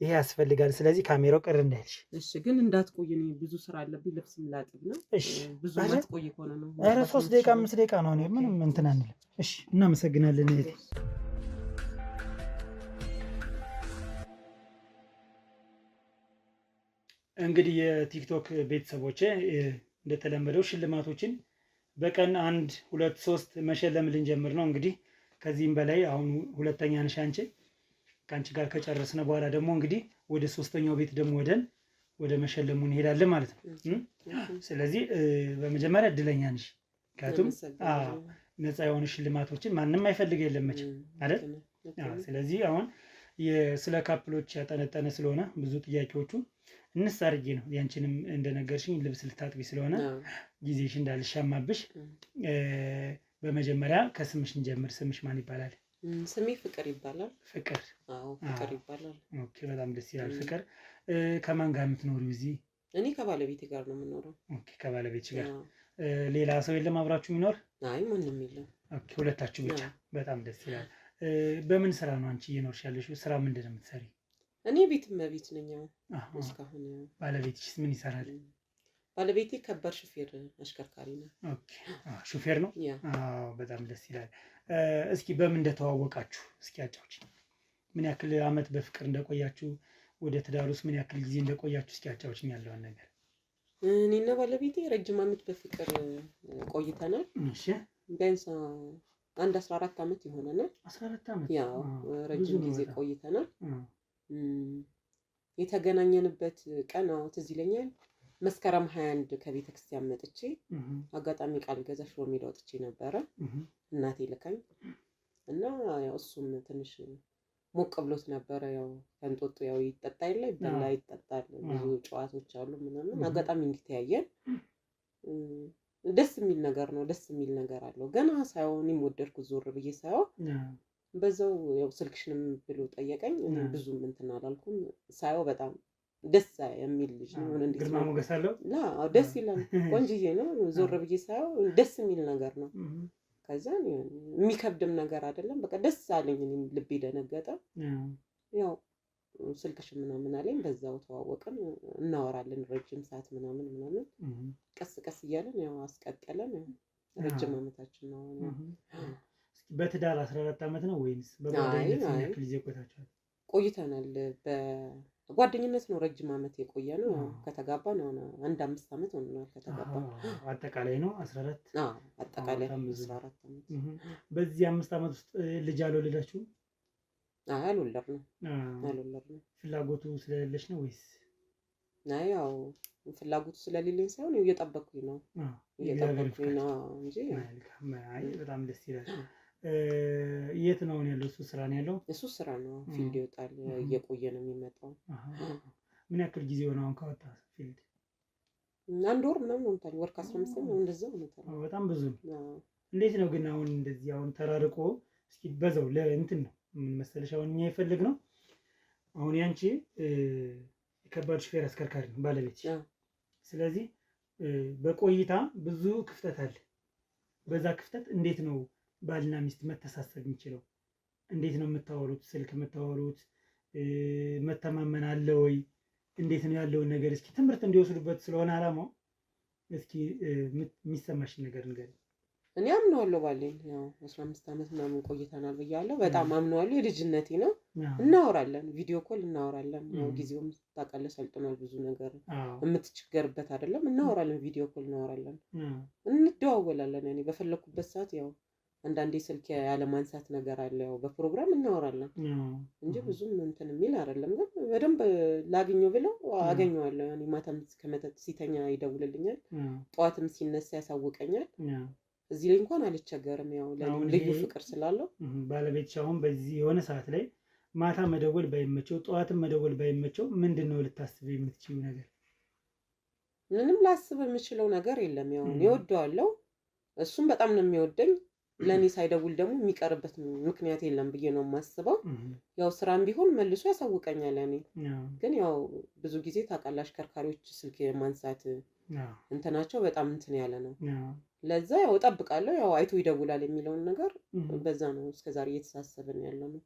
ይሄ ያስፈልጋል። ስለዚህ ካሜራው ቅር እንዳይልሽ። እሺ ግን እንዳትቆይ፣ እኔ ብዙ ስራ አለብኝ። ልብስ ላጥብ ነው። እሺ ብዙ ማትቆይ ከሆነ ነው። ኧረ 3 ደቂቃ 5 ደቂቃ ነው። እኔ ምንም እንትን አንልም። እሺ እናመሰግናለን እህቴ። እንግዲህ የቲክቶክ ቤተሰቦቼ እንደተለመደው ሽልማቶችን በቀን 1 2 3 መሸለም ልንጀምር ነው። እንግዲህ ከዚህም በላይ አሁን ሁለተኛ ነሽ አንቺ። ከአንቺ ጋር ከጨረስነ በኋላ ደግሞ እንግዲህ ወደ 3ኛው ቤት ደግሞ ወደ መሸለሙ እንሄዳለን ማለት ነው። ስለዚህ በመጀመሪያ እድለኛ ነሽ። ምክንያቱም ነፃ የሆኑ ሽልማቶችን ማንም አይፈልግ የለም መቼም አይደል? ስለዚህ አሁን ስለ ካፕሎች ያጠነጠነ ስለሆነ ብዙ ጥያቄዎቹ እንሳርጌ ነው። ያንቺንም እንደነገርሽኝ ልብስ ልታጥቢ ስለሆነ ጊዜሽ እንዳልሻማብሽ በመጀመሪያ ከስምሽ እንጀምር። ስምሽ ማን ይባላል? ስሜ ፍቅር ይባላል። ፍቅር? አዎ ፍቅር ይባላል። ኦኬ በጣም ደስ ይላል። ፍቅር ከማን ጋር የምትኖሪው እዚህ? እኔ ከባለቤቴ ጋር ነው የምኖረው። ኦኬ ከባለቤትሽ ጋር። ሌላ ሰው የለም አብራችሁ የሚኖር? አይ ማንም የለም። ኦኬ ሁለታችሁ ብቻ። በጣም ደስ ይላል። በምን ስራ ነው አንቺ እየኖርሽ ያለሽው? ስራ ምንድን ነው የምትሰሪ? እኔ ቤት እመቤት ነኝ እስካሁን። ባለቤትሽ ምን ይሰራል? ባለቤቴ ከባድ ሹፌር አሽከርካሪ ነው። ኦኬ ሹፌር ነው። በጣም ደስ ይላል። እስኪ በምን እንደተዋወቃችሁ እስኪ አጫውች። ምን ያክል አመት በፍቅር እንደቆያችሁ፣ ወደ ትዳር ውስጥ ምን ያክል ጊዜ እንደቆያችሁ እስኪ አጫውችኝ ያለውን ነገር። እኔና ባለቤቴ ረጅም አመት በፍቅር ቆይተናል። እሺ ቢያንስ 14 አመት ይሆነናል። 14 አመት? ያው ረጅም ጊዜ ቆይተናል። የተገናኘንበት ቀን ትዝ ይለኛል። መስከረም 21 ከቤተ ክርስቲያን መጥቼ አጋጣሚ ቃል ገዛ ሽሮ ሜዳ ወጥቼ ነበረ። እናቴ ልካኝ እና ያው እሱም ትንሽ ሞቅ ብሎት ነበረ። ያው ከንጦጦ ያው ይጠጣ የለ ይበላ ይጠጣል፣ ብዙ ጨዋታዎች አሉ ምናምን። አጋጣሚ እንዲተያየን ደስ የሚል ነገር ነው። ደስ የሚል ነገር አለው። ገና ሳይሆን እኔም ወደድኩት። ዞር ብዬ ሳይሆን በዛው ያው ስልክሽንም ብሎ ጠየቀኝ። ብዙም እንትን አላልኩም። ሳይው በጣም ደስ የሚል ልጅ ነው። እንዴት ግርማ ሞገስ አለው? ደስ ይላል። ቆንጆዬ ነው። ዞር ብዬ ሳይው ደስ የሚል ነገር ነው። ከዛ የሚከብድም ነገር አይደለም። በቃ ደስ አለኝ። እኔም ልቤ ደነገጠ። ያው ስልክሽ ምናምን አለኝ። በዛው ተዋወቅን። እናወራለን ረጅም ሰዓት ምናምን ቀስ ቀስ እያለን ያው አስቀጠለን። ረጅም አመታችን ነው። በትዳር 14 አመት ነው ወይስ በጓደኝነት ያክል ጊዜ ቆይታችኋል? ቆይተናል። በጓደኝነት ነው ረጅም አመት የቆየ ነው። ከተጋባን አሁን 5 አመት ሆኖናል ከተጋባን። አጠቃላይ ነው 14? አጠቃላይ 14 አመት። በዚህ 5 አመት ውስጥ ልጅ አልወለዳችሁም? አልወለድንም። ፍላጎቱ ስለሌለሽ ነው ወይስ? አይ ያው ፍላጎቱ ስለሌለኝ ሳይሆን እየጠበቅኩኝ ነው እንጂ። አይ በጣም ደስ ይላል። የት ነው ያለው? እሱ ስራ ነው ያለው? እሱ ስራ ነው፣ ፊልድ ይወጣል፣ እየቆየ ነው የሚመጣው። ምን ያክል ጊዜ ሆነ አሁን ካወጣ ፊልድ? 1 ወር ምናምን ሆኖታል። ወር ከ15 ነው እንደዛው ሆኖታል። በጣም ብዙ ነው። እንዴት ነው ግን አሁን እንደዚህ አሁን ተራርቆ እስኪ በዛው ለእንትን ነው ምን መሰለሽ አሁን እኛ የፈልግ ነው አሁን ያንቺ ከባድ ሹፌር አስከርካሪ ነው ባለቤት። ስለዚህ በቆይታ ብዙ ክፍተት አለ። በዛ ክፍተት እንዴት ነው ባልና ሚስት መተሳሰብ የሚችለው? እንዴት ነው የምታወሩት? ስልክ የምታወሩት? መተማመን አለ ወይ? እንዴት ነው ያለውን ነገር እስኪ ትምህርት እንዲወስዱበት ስለሆነ አላማው እስኪ የሚሰማሽ ነገር ንገሪኝ። እኔ አምነዋለሁ ባሌን። ያው 15 ዓመት ምናምን ቆይተናል ብያለሁ። በጣም አምነዋለሁ። የልጅነቴ ነው። እናወራለን፣ ቪዲዮ ኮል እናወራለን። ያው ጊዜውም ታውቃለህ ሰልጥኗል፣ ብዙ ነገር የምትቸገርበት አይደለም። እናወራለን፣ ቪዲዮ ኮል እናወራለን፣ እንደዋወላለን። እኔ በፈለኩበት ሰዓት ያው አንዳንዴ ስልክ ያለ ማንሳት ነገር አለ። ያው በፕሮግራም እናወራለን እንጂ ብዙም እንትን የሚል አይደለም። ግን በደንብ ላግኘው ብለው አገኘዋለሁ። ያኔ ማታም ከመጠጥ ሲተኛ ይደውልልኛል፣ ጠዋትም ሲነሳ ያሳውቀኛል። እዚህ ላይ እንኳን አልቸገርም። ያው ልዩ ፍቅር ስላለው ባለቤትሽ አሁን በዚህ የሆነ ሰዓት ላይ ማታ መደወል ባይመቸው ጠዋትም መደወል ባይመቸው ምንድነው ልታስብ የምትችይው ነገር? ምንም ላስብ የምችለው ነገር የለም። ያው እወደዋለሁ፣ እሱም በጣም ነው የሚወደኝ። ለኔ ሳይደውል ደግሞ የሚቀርበት ምክንያት የለም ብዬ ነው የማስበው። ያው ስራም ቢሆን መልሶ ያሳውቀኛል። ያኔ ግን ያው ብዙ ጊዜ ታውቃለህ አሽከርካሪዎች ስልክ የማንሳት እንትናቸው በጣም እንትን ያለ ነው። ለዛ ያው እጠብቃለሁ፣ ያው አይቶ ይደውላል የሚለውን ነገር በዛ ነው እስከዛሬ እየተሳሰብን ያለ ነው።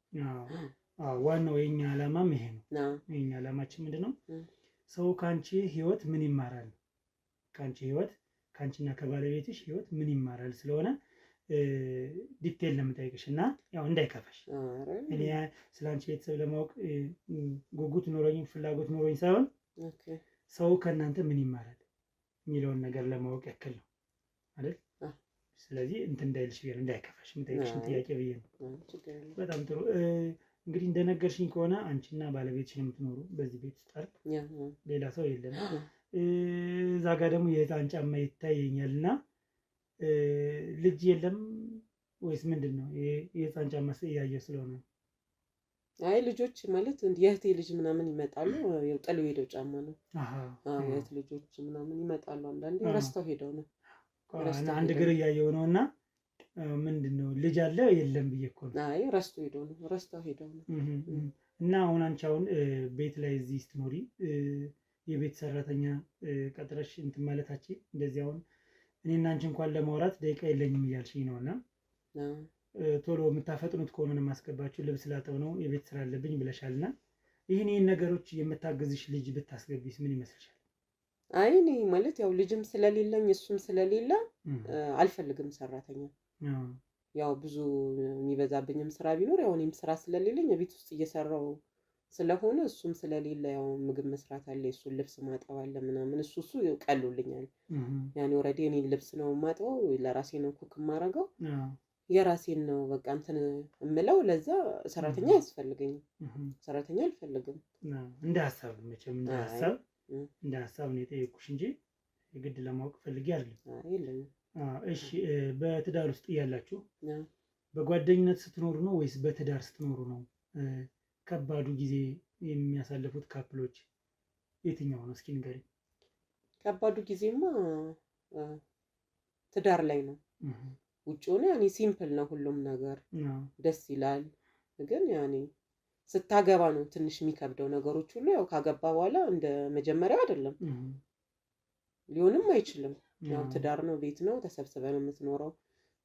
ዋናው የኛ ዓላማም ይሄ ነው። የኛ ዓላማችን ምንድነው? ሰው ካንቺ ህይወት ምን ይማራል? ካንቺ ህይወት ካንቺና ከባለቤትሽ ህይወት ምን ይማራል ስለሆነ ዲቴል ለምጠይቅሽ እና ያው እንዳይከፋሽ እኔ ስላንቺ ቤተሰብ ለማወቅ ጉጉት ኖሮኝ ፍላጎት ኖሮኝ ሳይሆን ሰው ከእናንተ ምን ይማራል የሚለውን ነገር ለማወቅ ያክል ነው አይደል? ስለዚህ እንትን እንዳይልሽ ብዬ እንዳይከፋሽ የምጠይቅሽን ጥያቄ ብዬ ነው። በጣም ጥሩ። እንግዲህ እንደነገርሽኝ ከሆነ አንቺና ባለቤትሽን የምትኖሩ በዚህ ቤት ውስጥ አይደል? ሌላ ሰው የለም። እዛ ጋር ደግሞ የህፃን ጫማ ይታየኛልና ልጅ የለም ወይስ ምንድን ነው? የህፃን ጫማ እያየሁ ስለሆነ። አይ ልጆች ማለት የእህቴ ልጅ ምናምን ይመጣሉ። ያው ጥለው ሄደው ጫማ ነው። የእህት ልጆች ምናምን ይመጣሉ። አንዳንዴ ረስተው ሄደው ነው። አንድ እግር እያየሁ ነው እና ምንድን ነው ልጅ አለ የለም ብዬ እኮ ነው። አይ ረስተው ሄደው ነው። እና አሁን አንቺ አሁን ቤት ላይ እዚህ ስትኖሪ የቤት ሰራተኛ ቀጥረሽ እንትን ማለታችን እንደዚህ አሁን እኔና አንቺ እንኳን ለማውራት ደቂቃ የለኝም እያልሽኝ ነው። እና ቶሎ የምታፈጥኑት ከሆነ የማስገባችሁ ልብስ ላጠብ ነው የቤት ስራ አለብኝ ብለሻልና ይህን ነገሮች የምታገዝሽ ልጅ ብታስገቢስ ምን ይመስልሻል? አይ እኔ ማለት ያው ልጅም ስለሌለኝ እሱም ስለሌለ አልፈልግም ሰራተኛ። ያው ብዙ የሚበዛብኝም ስራ ቢኖር ያው እኔም ስራ ስለሌለኝ ቤት ውስጥ እየሰራው ስለሆነ እሱም ስለሌለ ያው ምግብ መስራት አለ፣ እሱን ልብስ ማጠብ አለ ምናምን እሱ ቀሎልኛል። ያኔ ኦልሬዲ እኔ ልብስ ነው ማጠበው፣ ለራሴ ነው ኩክ ማረገው፣ የራሴን ነው በቃ እንትን እምለው። ለዛ ሰራተኛ አያስፈልገኝም፣ ሰራተኛ አልፈልግም። እንደ ሐሳብ መቼም እንደ ሐሳብ ነው የጠየኩሽ እንጂ የግድ ለማወቅ ፈልጌ አይደለም። እሺ በትዳር ውስጥ እያላችሁ በጓደኝነት ስትኖሩ ነው ወይስ በትዳር ስትኖሩ ነው ከባዱ ጊዜ የሚያሳልፉት ካፕሎች የትኛው ነው? እስኪ ንገሪኝ። ከባዱ ጊዜማ ትዳር ላይ ነው። ውጭ ሆነ ያኔ ሲምፕል ነው ሁሉም ነገር ደስ ይላል። ግን ያኔ ስታገባ ነው ትንሽ የሚከብደው ነገሮች ሁሉ። ያው ካገባ በኋላ እንደ መጀመሪያው አይደለም፣ ሊሆንም አይችልም። ያው ትዳር ነው፣ ቤት ነው፣ ተሰብስበህ ነው የምትኖረው።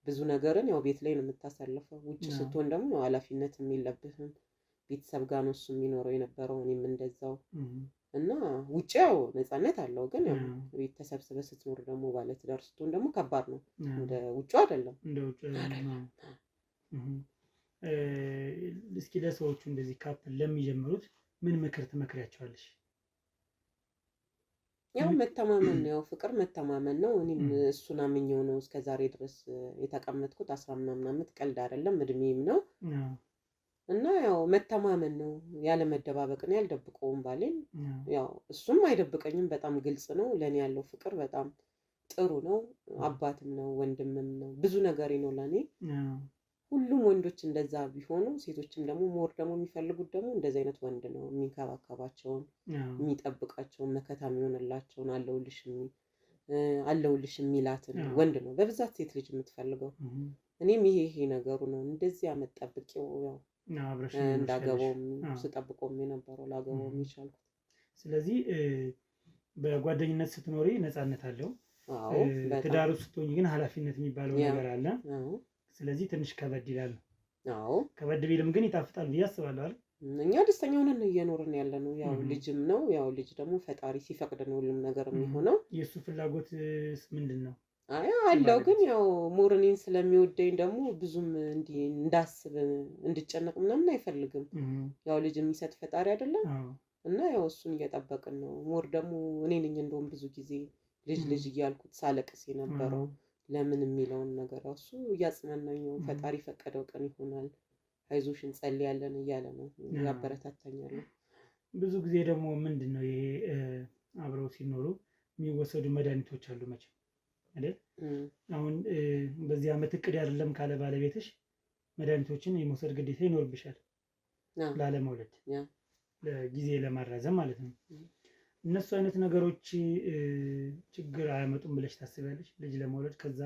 ብዙ ነገርን ያው ቤት ላይ ነው የምታሳልፈው። ውጭ ስትሆን ደግሞ ኃላፊነት የለብህም። ቤተሰብ ጋር ነው እሱ የሚኖረው የነበረው፣ እኔም እንደዛው እና ውጭ ያው ነፃነት አለው። ግን ያው ቤት ተሰብስበህ ስትኖር ደግሞ ባለትዳር ስትሆን ደግሞ ከባድ ነው። እንደ ውጭ አይደለም። እስኪ ለሰዎቹ እንደዚህ ካፕል ለሚጀምሩት ምን ምክር ትመክሪያቸዋለሽ? ያው መተማመን ነው፣ ያው ፍቅር መተማመን ነው። እኔም እሱን አምኜው ነው እስከዛሬ ድረስ የተቀመጥኩት። 10 ምናምን ዓመት ቀልድ አይደለም፣ እድሜም ነው። እና ያው መተማመን ነው ያለ መደባበቅ ነው። ያልደብቀውም ባሌን ያው እሱም አይደብቀኝም። በጣም ግልጽ ነው። ለኔ ያለው ፍቅር በጣም ጥሩ ነው። አባትም ነው ወንድምም ነው ብዙ ነገር ነው ለኔ። ሁሉም ወንዶች እንደዛ ቢሆኑ ሴቶችም ደግሞ ሞር ደግሞ የሚፈልጉት ደግሞ እንደዚህ አይነት ወንድ ነው። የሚንከባከባቸውን የሚጠብቃቸውን መከታ የሚሆንላቸውን አለውልሽ የሚላትን ወንድ ነው በብዛት ሴት ልጅ የምትፈልገው። እኔም ይሄ ነገሩ ነው እንደዚህ አመጣብቂው ያው እንዳገባውም ስጠብቀውም የነበረው ላገባውም የቻልኩት። ስለዚህ በጓደኝነት ስትኖሪ ነፃነት አለው። ትዳሩ ስትሆኝ ግን ኃላፊነት የሚባለው ነገር አለ። ስለዚህ ትንሽ ከበድ ይላል። ከበድ ቢልም ግን ይጣፍጣል ብዬ አስባለሁ አይደል? እኛ ደስተኛ ሆነን እየኖርን ያለ ነው። ያው ልጅም ነው ያው ልጅ ደግሞ ፈጣሪ ሲፈቅድ ነው ሁሉም ነገር የሚሆነው። የእሱ ፍላጎት ምንድን ነው? አለው ግን ያው ሞርኒን ስለሚወደኝ ደግሞ ብዙም እንዳስብ እንድጨነቅ ምናምን አይፈልግም። ያው ልጅ የሚሰጥ ፈጣሪ አይደለም እና ያው እሱን እየጠበቅን ነው። ሞር ደግሞ እኔ ነኝ እንደውም ብዙ ጊዜ ልጅ እያልኩት ሳለቅስ የነበረው ለምን የሚለውን ነገር እሱ እያጽናናኝ ነው። ፈጣሪ ፈቀደው ቀን ይሆናል አይዞሽ እንጸልያለን እያለ ነው ያበረታታኛል። ብዙ ጊዜ ደግሞ ምንድነው ይሄ አብረው ሲኖሩ የሚወሰዱ መድኃኒቶች አሉ መቼም አይደል? አሁን በዚህ ዓመት እቅድ አይደለም ካለ ባለቤትሽ መድኃኒቶችን የመውሰድ ግዴታ ይኖርብሻል ላለመውለድ ለጊዜ ለማራዘም ማለት ነው። እነሱ አይነት ነገሮች ችግር አያመጡም ብለሽ ታስቢያለሽ? ልጅ ለመውለድ ከዛ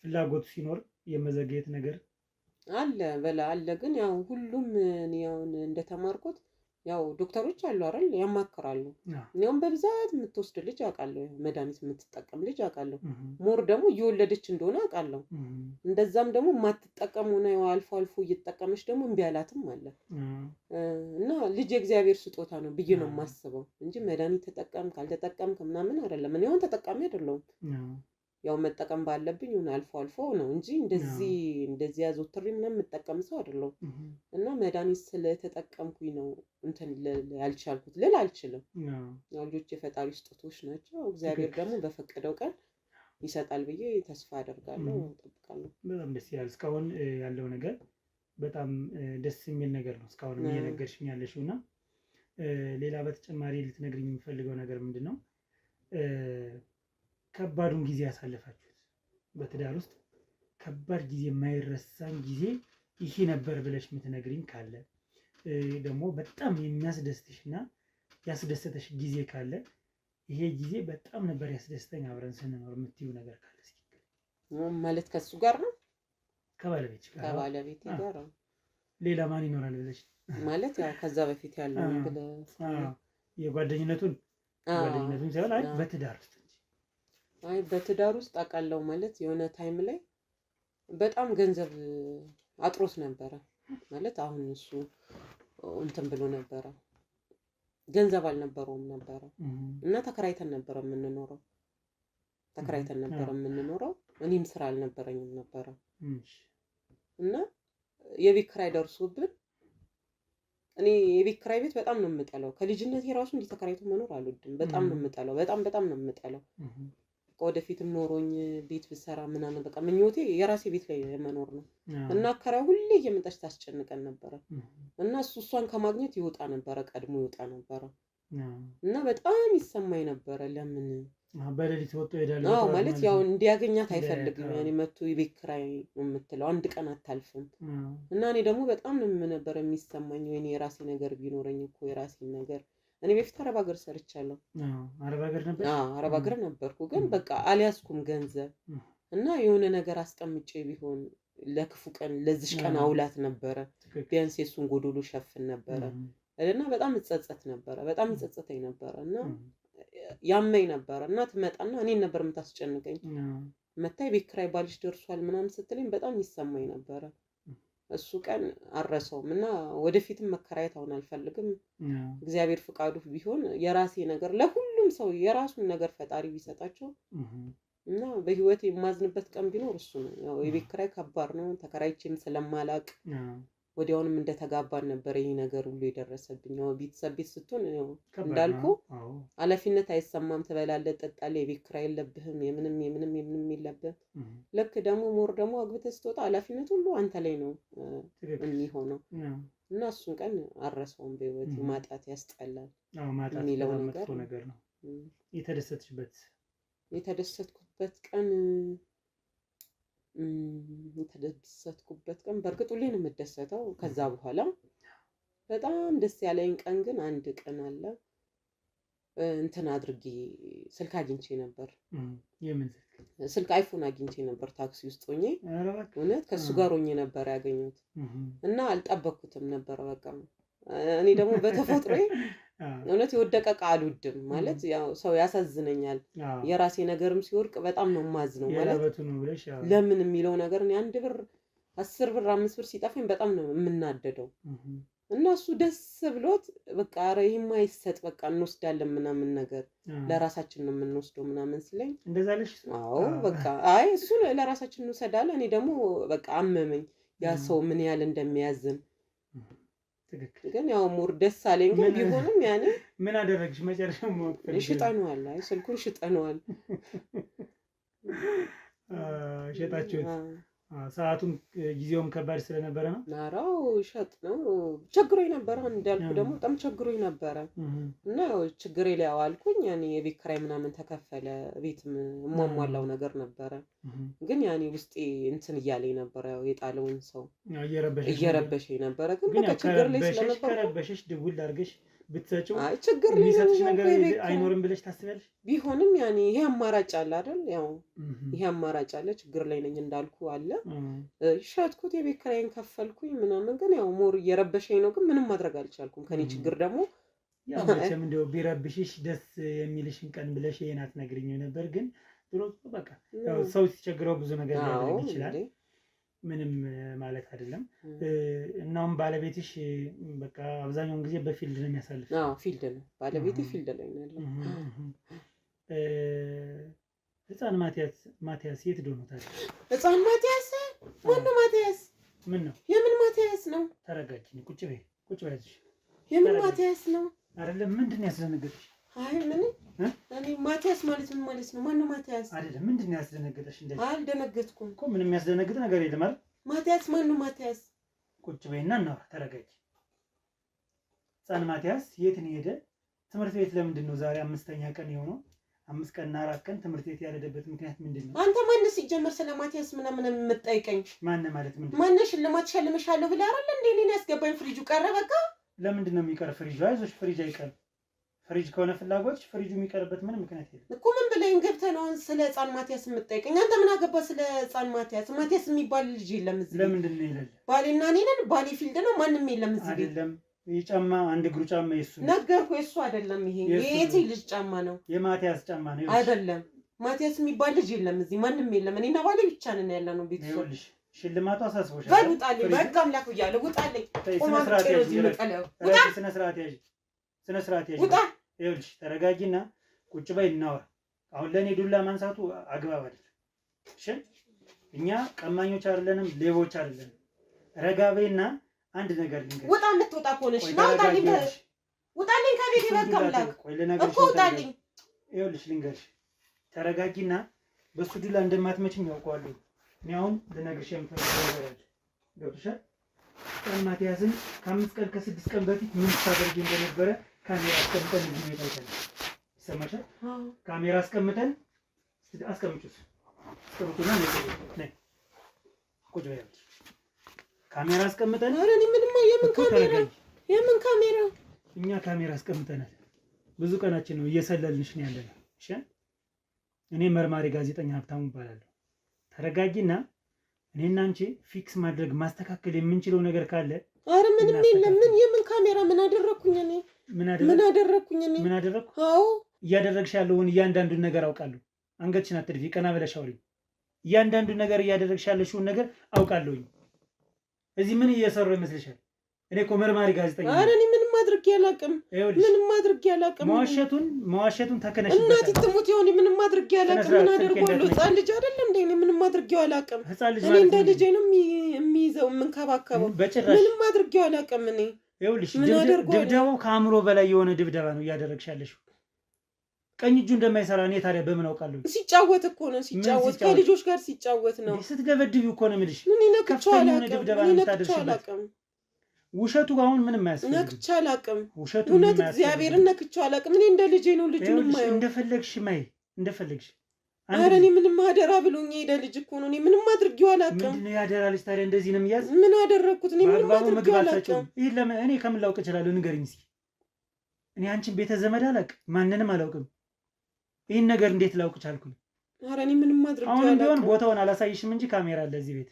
ፍላጎቱ ሲኖር የመዘግየት ነገር አለ ግን ያው ሁሉም ያው እንደተማርኩት ያው ዶክተሮች አሉ አይደል ያማክራሉ። እኛም በብዛት የምትወስድ ልጅ አውቃለሁ መድኃኒት የምትጠቀም ልጅ አውቃለሁ። ሞር ደግሞ እየወለደች እንደሆነ አውቃለሁ። እንደዛም ደግሞ የማትጠቀም ሆነ ያው አልፎ እየተጠቀመች ደግሞ እምቢ አላትም አለ እና ልጅ የእግዚአብሔር ስጦታ ነው ብዬ ነው የማስበው እንጂ መድኃኒት ተጠቀም ካልተጠቀምክ ምናምን አይደለም። እኔ አሁን ተጠቃሚ አይደለሁም። ያው መጠቀም ባለብኝ ሆነ አልፎ ነው እንጂ እንደዚህ ያዘውትሪ ምናምን የምጠቀም ሰው አይደለሁም። እና መድኃኒት ስለተጠቀምኩኝ ነው እንትን ያልቻልኩት ልል አልችልም። ያው ልጆች የፈጣሪ ስጦታዎች ናቸው። እግዚአብሔር ደግሞ በፈቀደው ቀን ይሰጣል ብዬ ተስፋ አደርጋለሁ፣ እጠብቃለሁ። በጣም ደስ ይላል። እስካሁን ያለው ነገር በጣም ደስ የሚል ነገር ነው። እስካሁን እየነገርሽኝ ያለሽው እና ሌላ በተጨማሪ ልትነግሪኝ የምፈልገው ነገር ምንድን ነው? ከባዱን ጊዜ ያሳለፋችሁት በትዳር ውስጥ ከባድ ጊዜ የማይረሳኝ ጊዜ ይሄ ነበር ብለሽ የምትነግሪኝ ካለ ደግሞ በጣም የሚያስደስትሽና ያስደሰተሽ ጊዜ ካለ ይሄ ጊዜ በጣም ነበር ያስደስተኝ አብረን ስንኖር የምትይው ነገር ካለ እስኪ ማለት ከሱ ጋር ነው? ከባለቤት ጋር ሌላ ማን ይኖራል ብለሽ ማለት ያው ከዛ በፊት ያለው ብለሽ የጓደኝነቱን ሳይሆን አይ በትዳር ውስጥ በትዳር ውስጥ አውቃለሁ ማለት የሆነ ታይም ላይ በጣም ገንዘብ አጥሮት ነበረ ማለት አሁን እሱ እንትን ብሎ ነበረ ገንዘብ አልነበረውም ነበረ እና ተከራይተን ነበር የምንኖረው እኔም ስራ አልነበረኝም ነበረ እና የቤት ኪራይ ደርሶብን እኔ የቤት ኪራይ ቤት በጣም ነው የምጠላው። ከልጅነቴ ራሱ እንዲህ ተከራይቶ መኖር አልወድም። በጣም ነው የምጠላው። በጣም ነው የምጠላው። ወደፊትም ኖሮኝ ቤት ብሰራ ምናምን በቃ ምኞቴ የራሴ ቤት ላይ መኖር ነው እና አከራይ ሁሌ እየመጣች ታስጨንቀን ነበረ እና እሷን ከማግኘት ይወጣ ነበረ ቀድሞ ይወጣ ነበረ እና በጣም ይሰማኝ ነበረ። ለምን በሌሊት ወጥቶ ይሄዳል ማለት ያው እንዲያገኛት አይፈልግም። ያኔ መጥቶ የቤት ኪራይ ነው የምትለው አንድ ቀን አታልፍም እና እኔ ደግሞ በጣም ነበር የሚሰማኝ ወይኔ የራሴ ነገር ቢኖረኝ እኮ የራሴ ነገር። እኔ በፊት አረብ ሀገር ሰርቻለሁ። አረብ ሀገር ነበርኩ ግን በቃ አልያዝኩም ገንዘብ እና የሆነ ነገር አስቀምጬ ቢሆን ለክፉ ቀን ለዚሽ ቀን አውላት ነበረ። ቢያንስ የሱን ጎዶሎ ሸፍን ነበረ እና በጣም እጸጸት ነበረ። በጣም እጸጸተኝ ነበረ እና ያመኝ ነበረ እና ትመጣና እኔን ነበር የምታስጨንቀኝ። መታ የቤት ኪራይ ባልሽ ደርሷል ምናምን ስትለኝ በጣም ይሰማኝ ነበረ። እሱ ቀን አረሰውም እና ወደፊትም መከራየት አሁን አልፈልግም። እግዚአብሔር ፍቃዱ ቢሆን የራሴ ነገር ለሁሉም ሰው የራሱን ነገር ፈጣሪ ቢሰጣቸው እና በህይወት የማዝንበት ቀን ቢኖር እሱ ነው። ያው የቤት ኪራይ ከባድ ነው። ተከራይቼም ስለማላቅ ወዲያውንም እንደተጋባን ነበር ይሄ ነገር ሁሉ የደረሰብኝ። ያው ቤተሰብ ቤት ስትሆን እንዳልኩ ኃላፊነት አይሰማም። ትበላለህ፣ ትጠጣለህ፣ የቤት ኪራይ የለብህም፣ የምንም የለብህም። ልክ ደግሞ ሞር ደግሞ አግብተህ ስትወጣ ኃላፊነት ሁሉ አንተ ላይ ነው የሚሆነው እና እሱን ቀን አረሰውም በህይወት ማጣት ያስጠላል ማጣት የሚለው ነገር ነው። የተደሰትኩበት ቀን በእርግጥ ሁሌ ነው የምደሰተው። ከዛ በኋላ በጣም ደስ ያለኝ ቀን ግን አንድ ቀን አለ እንትን አድርጌ ስልክ አግኝቼ ነበር። የምን ስልክ አይፎን አግኝቼ ነበር ታክሲ ውስጥ ሆኜ እውነት ከሱ ጋር ሆኜ ነበር ያገኘሁት እና አልጠበኩትም ነበር። በቃ እኔ ደግሞ በተፈጥሮዬ እውነት የወደቀ ዕቃ አልወድም ማለት ያው ሰው ያሳዝነኛል። የራሴ ነገርም ሲወርቅ በጣም ነው ማዝነው ማለት ለምን የሚለው ነገር እኔ 1 ብር 10 ብር 5 ብር ሲጠፋኝ በጣም ነው የምናደደው። እና እሱ ደስ ብሎት በቃ ኧረ ይሄማ ይሰጥ በቃ እንወስዳለን ምናምን ነገር ለራሳችን ነው የምንወስደው ምናምን ሲለኝ እንደዛ ለሽ አዎ በቃ አይ እሱ ለራሳችን እንወስዳለን። እኔ ደግሞ በቃ አመመኝ ያ ሰው ምን ያህል እንደሚያዝን። ግን ያው ሙር ደስ አለኝ። ግን ቢሆንም ያኔ ምን አደረግሽ መጨረሻው ሞት ሽጠነዋል። አይ ስልኩን ሽጠነዋል። ሸጣችሁት? ሰዓቱም ጊዜውም ከባድ ስለነበረ ነው። ናራው ሸጥ ነው ቸግሮኝ ነበር። እንዳልኩ ደግሞ በጣም ቸግሮኝ ነበር እና ችግሬ ላይ አዋልኩኝ። ያኔ የቤት ኪራይ ምናምን ተከፈለ። ቤትም ሟሟላው ነገር ነበረ። ግን ያኔ ውስጤ እንትን እያለኝ ነበር። ያው የጣለውን ሰው እየረበሸኝ ነበር። ግን በቃ ችግር ላይ ስለነበር ከረበሽሽ ድውል አድርገሽ ብትሰጪው አይ ችግር ላይ የሚሰጥሽ ነገር አይኖርም ብለሽ ታስቢያለሽ? ቢሆንም ያኔ ይሄ አማራጭ አለ አይደል? ያው ይሄ አማራጭ አለ። ችግር ላይ ነኝ እንዳልኩ አለ። ሸጥኩት፣ የቤት ኪራይን ከፈልኩኝ ምናምን። ግን ያው ሞር እየረበሸኝ ነው። ግን ምንም ማድረግ አልቻልኩም። ከኔ ችግር ደግሞ ያው መቼም እንደው ቢረብሽሽ ደስ የሚልሽን ቀን ብለሽ ይሄን አትነግሪኝም ነበር። ግን ድሮ በቃ ያው ሰው ሲቸግረው ብዙ ነገር ሊያደርግ ይችላል። ምንም ማለት አይደለም። እናም ባለቤትሽ በቃ አብዛኛውን ጊዜ በፊልድ ነው የሚያሳልፍ? አዎ ፊልድ ነው ባለቤቴ፣ ፊልድ ላይ ነው ያለው። ህፃን ማቲያስ የት ሄዶ ነው ታዲያ? ህፃን ማቲያስ ማነው? ማቲያስ ምን ነው? የምን ማቲያስ ነው? ተረጋጊ፣ ቁጭ በይ። የምን ማቲያስ ነው? አይደለም ምንድን ነው ያስደነገጠሽ? አይ ምን እኔ ማቲያስ ማለት ምን ማለት ነው? ማነው ማቲያስ? አይደለም ምንድን ነው ያስደነገጠሽ? እንደዚህ አልደነገጥኩም እኮ። ምንም የሚያስደነግጥ ነገር የለም አይደል? ማቲያስ ማነው? ማቲያስ ቁጭ በይና እናውራ። ተረጋጊ። ህፃን ማቲያስ የት ነው ሄደ? ትምህርት ቤት ለምንድን ነው ዛሬ 5ኛ ቀን የሆነው? 5 ቀንና 4 ቀን ትምህርት ቤት ያለደበት ምክንያት ምንድን ነው? አንተ ማን ሲጀመር ስለ ማቲያስ ምናምን የምትጠይቀኝ? ማን ማለት ምንድን ነው? ማነሽ? ሽልማት ሸልምሻለሁ ብለህ አይደል እንዴ እኔን ያስገባኝ? ፍሪጁ ቀረ በቃ። ለምንድን ነው የሚቀር ፍሪጁ? አይዞሽ ፍሪጅ አይቀርም። ፍሪጅ ከሆነ ፍላጎት ፍሪጁ የሚቀርበት ምንም ምክንያት የለም እኮ። ምን ብለኝ ገብተህ ነው ስለ ህፃን ማቲያስ የምትጠይቀኝ? አንተ ምን አገባ ስለ ህፃን ማቲያስ? ማቲያስ የሚባል ልጅ የለም እዚህ። ለምንድን ነው ይላል? ባሌና እኔ ነን። ባሌ ፊልድ ነው። ማንም የለም እዚህ። አይደለም የጫማ አንድ እግሩ ጫማ የሱ ነው። ነገርኩህ። የሱ አይደለም ይሄ የየት ልጅ ጫማ ነው? የማቲያስ ጫማ ነው። አይደለም ማቲያስ የሚባል ልጅ የለም እዚህ። ማንም የለም። እኔና ባሌ ብቻ ነን ያለነው ቤት። ይኸውልሽ ሽልማቱ አሳስቦሻል። በል ውጣልኝ። በቃ አምላክ ብያለሁ። ውጣልኝ። ስነ ስርዓት ያዥ። ውጣ። ይኸውልሽ ተረጋጊና ቁጭ በይ እናወራ። አሁን ለኔ ዱላ ማንሳቱ አግባብ አይደለም። እሺ እኛ ቀማኞች አይደለንም፣ ሌቦች አይደለንም። ረጋ በይና አንድ ነገር ልንገርሽ። ውጣ። የምትወጣ ከሆነሽ ና ውጣልኝ። ውጣልኝ ከቤቴ። በቃ አምላክ እኮ ውጣልኝ። ይኸውልሽ ልንገርሽ፣ ተረጋጊና በሱ ዱላ እንደማትመችኝ ያውቀዋለሁ። እኔ አሁን ልነግርሽ የምፈልገው ነገር አለ። ገብቶሻል? ህፃን ማቲያስን ከ5 ቀን ከ6 ቀን በፊት ምን ታደርጊ እንደነበረ ካሜራ አስቀምጠን እዚህ ነው ታይተናል። ይሰማሻል? ካሜራ አስቀምጠን አስቀምጪው። አስቀምጡና ነይ ቁጭ በይ። ካሜራ አስቀምጠን ኧረ እኔ ምንም የምን ካሜራ? እኛ ካሜራ አስቀምጠናል። ብዙ ቀናችን ነው እየሰለልንሽ ነው ያለነው። እሺ እኔ መርማሪ ጋዜጠኛ ሀብታሙ እባላለሁ። ተረጋጊና እኔና አንቺ ፊክስ ማድረግ ማስተካከል የምንችለው ነገር ካለ። ኧረ ምንም የለም። ምን የምን ካሜራ? ምን አደረኩኝ እኔ? ምን አደረኩኝ እኔ? ምን አደረኩ? አዎ እያደረግሽ ያለውን እያንዳንዱን ነገር አውቃለሁ። አንገትሽን አትድፊ፣ ቀና ብለሽ አውሪኝ። እያንዳንዱን ነገር እያደረግሽ ያለሽውን ነገር አውቃለሁኝ። እዚህ ምን እየሰሩ ይመስልሻል? እኔ እኮ መርማሪ ጋዜጠኛ። ኧረ እኔ ምንም አድርጌ አላውቅም። ምንም አድርጌ አላውቅም። መዋሸቱን ተከነሽ። እናቴ ትሙት ይሆን? ምንም አድርጌ አላውቅም። ምን አደርገዋለሁ? ህፃን ልጅ አይደል እንዴ? እኔ ምንም አድርጌው አላውቅም። እኔ እንደ ልጄ ነው የሚይዘው የምንከባከበው። ምንም አድርጌው አላውቅም እኔ። ይኸውልሽ ድብደባው ከአእምሮ በላይ የሆነ ድብደባ ነው እያደረግሽ ያለሽው። ቀኝ እጁ እንደማይሰራ እኔ ታዲያ በምን አውቃለሁ? ሲጫወት እኮ ነው። ሲጫወት ከልጆች ጋር ሲጫወት ነው። ስትደበድቢው እኮ ነው የምልሽ። ምን ነክቼው አላውቅም። ውሸቱ አሁን ምንም አያስፈልግም። ነክቼ አላውቅም። እውነት እግዚአብሔርን ነክቼ አላውቅም። እኔ እንደ ልጄ ነው ልጁን ማየው። እንደፈለግሽ ማይ እንደፈለግሽ። ኧረ እኔ ምንም አደራ ብሎኝ ሄደ ልጅ እኮ ነው። እኔ ምንም አድርጌው አላውቅም። ምንድን ነው ያደራ ልጅ ታዲያ እንደዚህ ነው የሚያዝ? ምን አደረኩት? እኔ ምንም አድርጌው አላውቅም። ይሄ ለምን እኔ ከምን ላውቅ እችላለሁ? ንገሪኝ እስኪ። እኔ አንቺን ቤተ ዘመድ አላውቅም፣ ማንንም አላውቅም። ይሄን ነገር እንዴት ላውቅ ቻልኩኝ? ኧረ እኔ ምንም አድርጌው አላውቅም። አሁን ቢሆን ቦታውን አላሳይሽም እንጂ ካሜራ አለ እዚህ ቤት።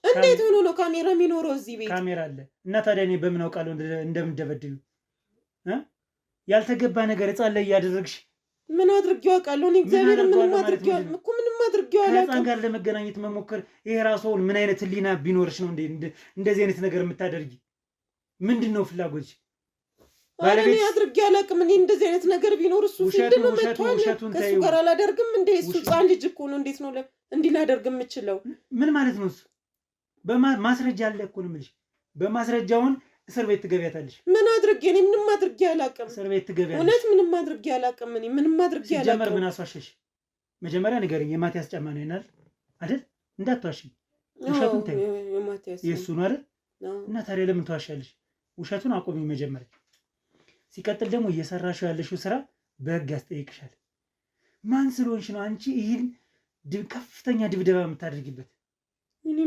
እንዴት ሆኖ ነው ካሜራ የሚኖረው እዚህ ቤት? ካሜራ አለ እና ታዲያ እኔ በምን አውቃለሁ እንደምደበድዩ? ያልተገባ ነገር ሕፃን ላይ እያደረግሽ ምን አድርጌው አውቃለሁ? እኔ እግዚአብሔር ምንም አድርጌው አላውቅም። ከሕፃን ጋር ለመገናኘት መሞከር ይሄ ራስዎን ምን አይነት ህሊና ቢኖርሽ ነው እንደዚህ አይነት ነገር የምታደርጊ? ምንድን ነው ፍላጎትሽ? ባለቤት አድርጌ አላውቅም። እኔ እንደዚህ አይነት ነገር ቢኖር እሱ ፊልድ ነው መጥቷል። ከእሱ ጋር አላደርግም እንዴ? እሱ ሕፃን ልጅ እኮ ነው። እንዴት ነው እንዲህ ላደርግ የምችለው? ምን ማለት ነው እሱ? በማስረጃ አለ እኮ ነው የምልሽ። በማስረጃውን እስር ቤት ትገቢያታለሽ። ምን አድርጌ? እኔ ምንም አድርጌ አላውቅም። እስር ቤት ትገቢያለሽ። እውነት ምንም አድርጌ አላውቅም። እኔ ምንም አድርጌ አላውቅም። ሲጀመር ምን አስዋሸሽ? መጀመሪያ ንገረኝ። የማቲያስ ጫማ ነው ይናል አይደል? እንዳትዋሽኝ። ውሸቱን ተይው። የእሱ ነው አይደል? እና ታዲያ ለምን ትዋሻለሽ? ውሸቱን አቆሚ መጀመሪያ። ሲቀጥል ደግሞ እየሰራሽው ያለሽው ስራ በህግ ያስጠይቅሻል። ማን ስለሆንሽ ነው አንቺ ይህን ከፍተኛ ድብደባ የምታደርጊበት? እኔ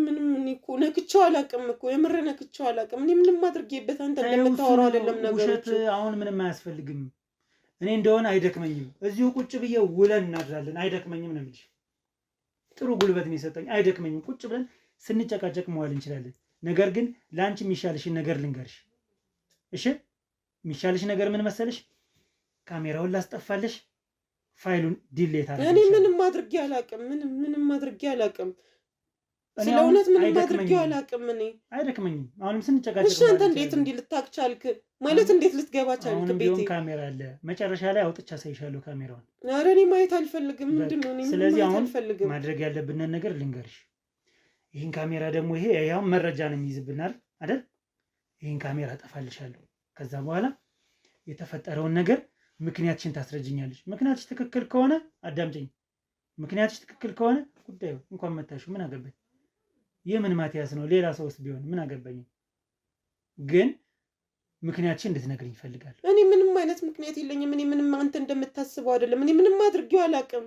እኮ ነክቼው አላውቅም እኮ የምር ነክቼው አላውቅም። እኔ ምንም አድርጌበት አንተ እንደምታወራው አይደለም ነገሮች። ውሸት አሁን ምንም አያስፈልግም። እኔ እንደሆነ አይደክመኝም። እዚሁ ቁጭ ብዬ ውለን እናድራለን። አይደክመኝም ነው የምልሽ። ጥሩ ጉልበት ነው የሰጠኝ። አይደክመኝም። ቁጭ ብለን ስንጨቃጨቅ መዋል እንችላለን። ነገር ግን ለአንቺ የሚሻልሽን ነገር ልንገርሽ እሺ? የሚሻልሽ ነገር ምን መሰለሽ? ካሜራውን ላስጠፋለሽ፣ ፋይሉን ዲሌት አድርገሽ። እኔ ምንም አድርጌ አላውቅም። ምንም አድርጌ አላውቅም። ስለ እውነት ምንም አድርጌው አላውቅም። እኔ አይደክመኝም። አሁንም ስንጨቃጨቅ እሺ፣ አንተ እንዴት እንዲህ ልታክ ቻልክ? ማለት እንዴት ልትገባ ቻልክ ቤቴ? አሁንም ካሜራ አለ። መጨረሻ ላይ አውጥቻ ሳይሻለሁ ካሜራውን። ኧረ እኔ ማየት አልፈልግም። ምንድን ነው? እኔ ስለዚህ አሁን ማድረግ ያለብንን ነገር ልንገርሽ። ይህን ካሜራ ደግሞ ይሄ ያው መረጃ ነው የሚይዝብናል አይደል? ይህን ካሜራ አጠፋልሻለሁ። ከዛ በኋላ የተፈጠረውን ነገር ምክንያትሽን ታስረጅኛለሽ። ምክንያትሽ ትክክል ከሆነ አዳምጪኝ። ምክንያትሽ ትክክል ከሆነ ጉዳዩ እንኳን መታሽው ምን አገባኝ? የምን ማቲያስ ነው? ሌላ ሰውስ ቢሆን ምን አገባኝ? ግን ምክንያትሽን እንድትነግሪኝ እፈልጋለሁ። እኔ ምንም አይነት ምክንያት የለኝም። እኔ ምንም አንተ እንደምታስበው አይደለም። እኔ ምንም አድርጌው አላውቅም።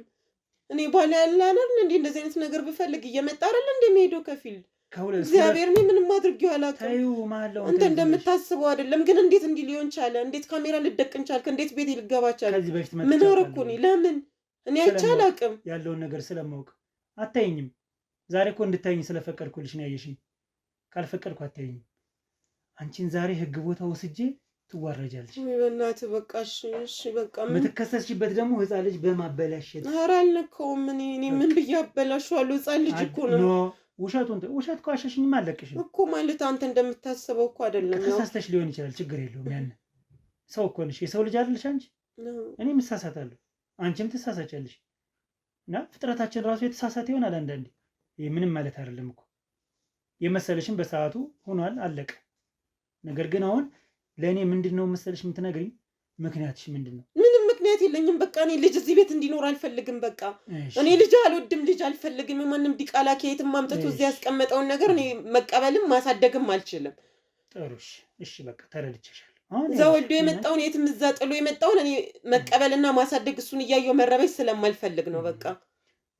እኔ ባለ ያላለን እንዴ እንደዚህ አይነት ነገር ብፈልግ እየመጣ አይደል እንዴ የሚሄደው ከፊልድ እግዚአብሔር። እኔ ምንም አድርጌው አላውቅም። አንተ እንደምታስበው አይደለም። ግን እንዴት እንዲህ ሊሆን ቻለ? እንዴት ካሜራ ልደቅን ቻልክ? እንዴት ቤቴ ልገባ ቻለ? ምን አደረኩ እኔ? ለምን እኔ አይቼ አላውቅም። ያለውን ነገር ስለማውቅ አታይኝም። ዛሬ እኮ እንድታይኝ ስለፈቀድኩልሽ ነው ያየሽኝ። ካልፈቀድኩ አታይኝም። አንቺን ዛሬ ህግ ቦታ ወስጄ ትዋረጃለሽ። በእናትህ በቃ እሺ በቃ። የምትከሰስሽበት ደግሞ ህፃን ልጅ በማበላሸት። ኧረ አልነካውም። እኔ ምን ብዬ አበላሸዋለሁ? ህፃን ልጅ እኮ ነው። ውሸት ከዋሸሽኝማ አለቅሽም እኮ። ማለት አንተ እንደምታስበው እኮ አይደለም። ተሳስተሽ ሊሆን ይችላል፣ ችግር የለውም። ያን ሰው እኮ ነሽ፣ የሰው ልጅ አይደለሽ አንቺ? እኔም እሳሳታለሁ፣ አንቺም ትሳሳቻለሽ። እና ፍጥረታችን ራሱ የተሳሳተ ይሆናል አንዳንዴ። ይህ ምንም ማለት አይደለም እኮ። የመሰለሽም በሰዓቱ ሆኗል፣ አለቀ። ነገር ግን አሁን ለእኔ ምንድን ነው መሰለሽ የምትነግሪኝ? ምክንያትሽ ምንድን ነው? ምንም ምክንያት የለኝም። በቃ እኔ ልጅ እዚህ ቤት እንዲኖር አልፈልግም። በቃ እኔ ልጅ አልወድም፣ ልጅ አልፈልግም። ማንም ዲቃላ ከየትም ማምጠቱ እዚህ ያስቀመጠውን ነገር እኔ መቀበልም ማሳደግም አልችልም። ጥሩ እሺ፣ በቃ ተረድቼሻለሁ። እዛ ወልዶ የመጣውን የትም እዛ ጥሎ የመጣውን እኔ መቀበልና ማሳደግ እሱን እያየው መረበሽ ስለማልፈልግ ነው። በቃ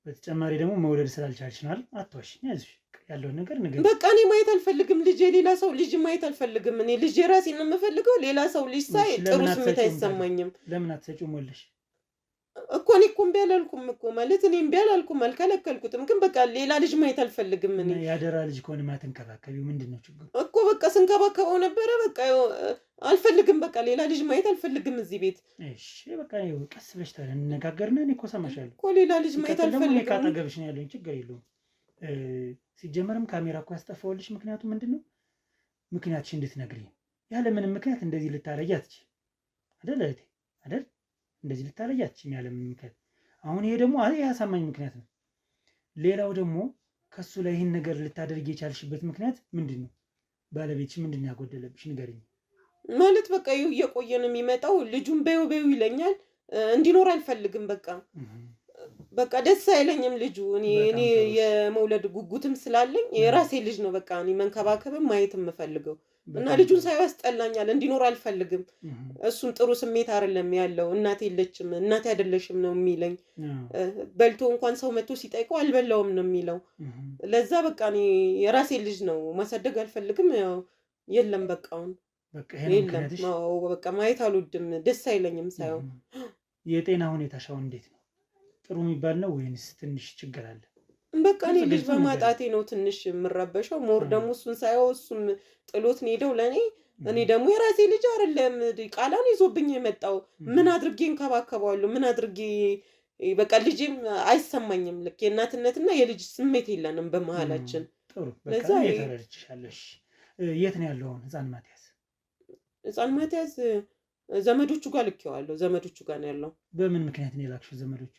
በተጨማሪ ደግሞ መውለድ ስላልቻልሽ ነው አይደል? አትዋሽኝ፣ አይዞሽ። ያለውን ነገር ንገሪኝ። በቃ እኔ ማየት አልፈልግም። ልጅ የሌላ ሰው ልጅ ማየት አልፈልግም። እኔ ልጅ የራሴን ነው የምፈልገው። ሌላ ሰው ልጅ ሳይ ጥሩ ስሜት አይሰማኝም። ለምን አትሰጪውም? ወለሽ እኮ እኔ እኮ እምቢ አላልኩም እኮ። ማለት እኔ እምቢ አላልኩም፣ አልከለከልኩትም። ግን በቃ ሌላ ልጅ ማየት አልፈልግም። እኔ ያደራ ልጅ ከሆነ ማትንከባከቢው ምንድን ነው ችግሩ? እኮ በቃ ስንከባከበው ነበረ። በቃ አልፈልግም። በቃ ሌላ ልጅ ማየት አልፈልግም እዚህ ቤት። እሺ በቃ ቀስ ብለሽ ታዲያ እንነጋገርና እኔ እኮ እሰማሻለሁ እኮ። ሌላ ልጅ ማየት አልፈልግም። ካጠገብሽ ነው ያለኝ፣ ችግር የለውም። ሲጀመርም ካሜራ እኮ ያስጠፋሁልሽ ምክንያቱ ምንድን ነው? ምክንያትሽ እንድትነግሪኝ። ያለምንም ምክንያት እንደዚህ ልታረጊ አትችይም አይደል እህቴ? አይደል? እንደዚህ ልታረጊ አትችይም ያለምንም ምክንያት። አሁን ይሄ ደግሞ ያሳማኝ ምክንያት ነው። ሌላው ደግሞ ከሱ ላይ ይህን ነገር ልታደርጊ የቻልሽበት ምክንያት ምንድን ነው? ባለቤትሽ ምንድን ነው ያጎደለብሽ? ንገሪኝ። ማለት በቃ እየቆየ ነው የሚመጣው። ልጁን በይው በይው ይለኛል። እንዲኖር አልፈልግም። በቃ ደስ አይለኝም ልጁ። እኔ የመውለድ ጉጉትም ስላለኝ የራሴ ልጅ ነው። በቃ እኔ መንከባከብም ማየት የምፈልገው እና ልጁን ሳይው ያስጠላኛል። እንዲኖር አልፈልግም። እሱም ጥሩ ስሜት አይደለም ያለው። እናቴ የለችም እናቴ አይደለሽም ነው የሚለኝ። በልቶ እንኳን ሰው መጥቶ ሲጠይቀው አልበላውም ነው የሚለው። ለዛ በቃ እኔ የራሴ ልጅ ነው ማሳደግ አልፈልግም። ያው የለም በቃ አሁን የለም በቃ ማየት አልወድም። ደስ አይለኝም ሳይው። የጤና ሁኔታሽ አሁን እንዴት ነው? ጥሩ የሚባል ነው ወይንስ ትንሽ ችግር አለ? በቃ እኔ ልጅ በማጣቴ ነው ትንሽ የምረበሸው። ሞር ደግሞ እሱን ሳይው እሱም ጥሎት ሄደው ለኔ እኔ ደግሞ የራሴ ልጅ አይደለም ቃላን ይዞብኝ የመጣው ምን አድርጌ እንከባከባለሁ? ምን አድርጌ በቃ ልጅም አይሰማኝም። ልክ የእናትነትና የልጅ ስሜት የለንም በመሀላችን። ጥሩ በቃ የተረድቻለሽ። የት ነው ያለው ህፃን ማቲያስ? ህፃን ማቲያስ ዘመዶቹ ጋር ልኬዋለሁ። ዘመዶቹ ጋር ነው ያለው። በምን ምክንያት ነው የላክሽው ዘመዶቹ?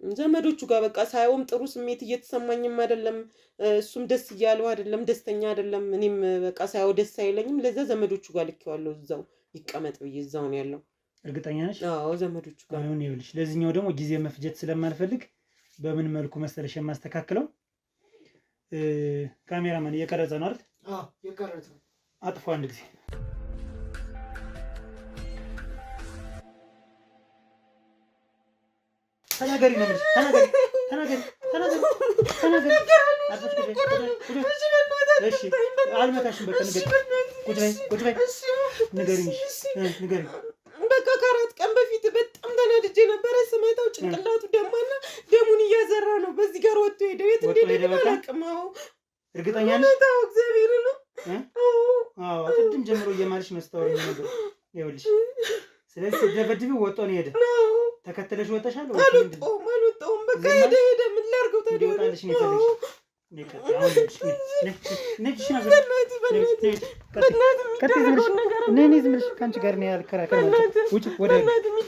ዘመዶቹ ጋር በቃ ሳይውም ጥሩ ስሜት እየተሰማኝም አይደለም። እሱም ደስ እያለው አይደለም፣ ደስተኛ አይደለም። እኔም በቃ ሳይው ደስ አይለኝም። ለዛ ዘመዶቹ ጋር ልኬዋለሁ። እዛው ይቀመጥ ብዬ እዛው ነው ያለው። እርግጠኛ ነሽ? አዎ ዘመዶቹ ጋር ነው። ይኸውልሽ ለዚህኛው ደግሞ ጊዜ መፍጀት ስለማልፈልግ በምን መልኩ መሰለሽ የማስተካክለው፣ ካሜራማን እየቀረጸ ነው አይደል? አዎ እየቀረጸ ነው። አጥፎ አንድ ጊዜ ተናገሪ ነው የምልሽ። ተናገሪ። እሺ አልመታሽም። በቃ ንገሪ። ቁጭ በይ ንገሪኝ። በቃ ከ4 ቀን በፊት በጣም ተናድጄ ነበረ። ስመታው ጭንቅላቱ ደማና ደሙን እያዘራ ነው። በዚህ ጋር ወጥቶ ሄደው የት እንደሄደ አላውቅም። እርግጠኛ ነሽ? ታው እግዚአብሔር ነው። አዎ ቅድም ጀምሮ እየማልሽ ነው ስታወሪኝ ነበር። ይኸውልሽ ስለዚህ ስትደበድቢው ወጥቶ ነው ሄደ። ተከተለሽ ወጣሻል? አልወጣሁም። በቃ ሄደ። ምን ላድርገው ታዲያ? ወጣልሽ ነው የፈለግሽ። ከአንቺ ጋር ነው ያልከራከር።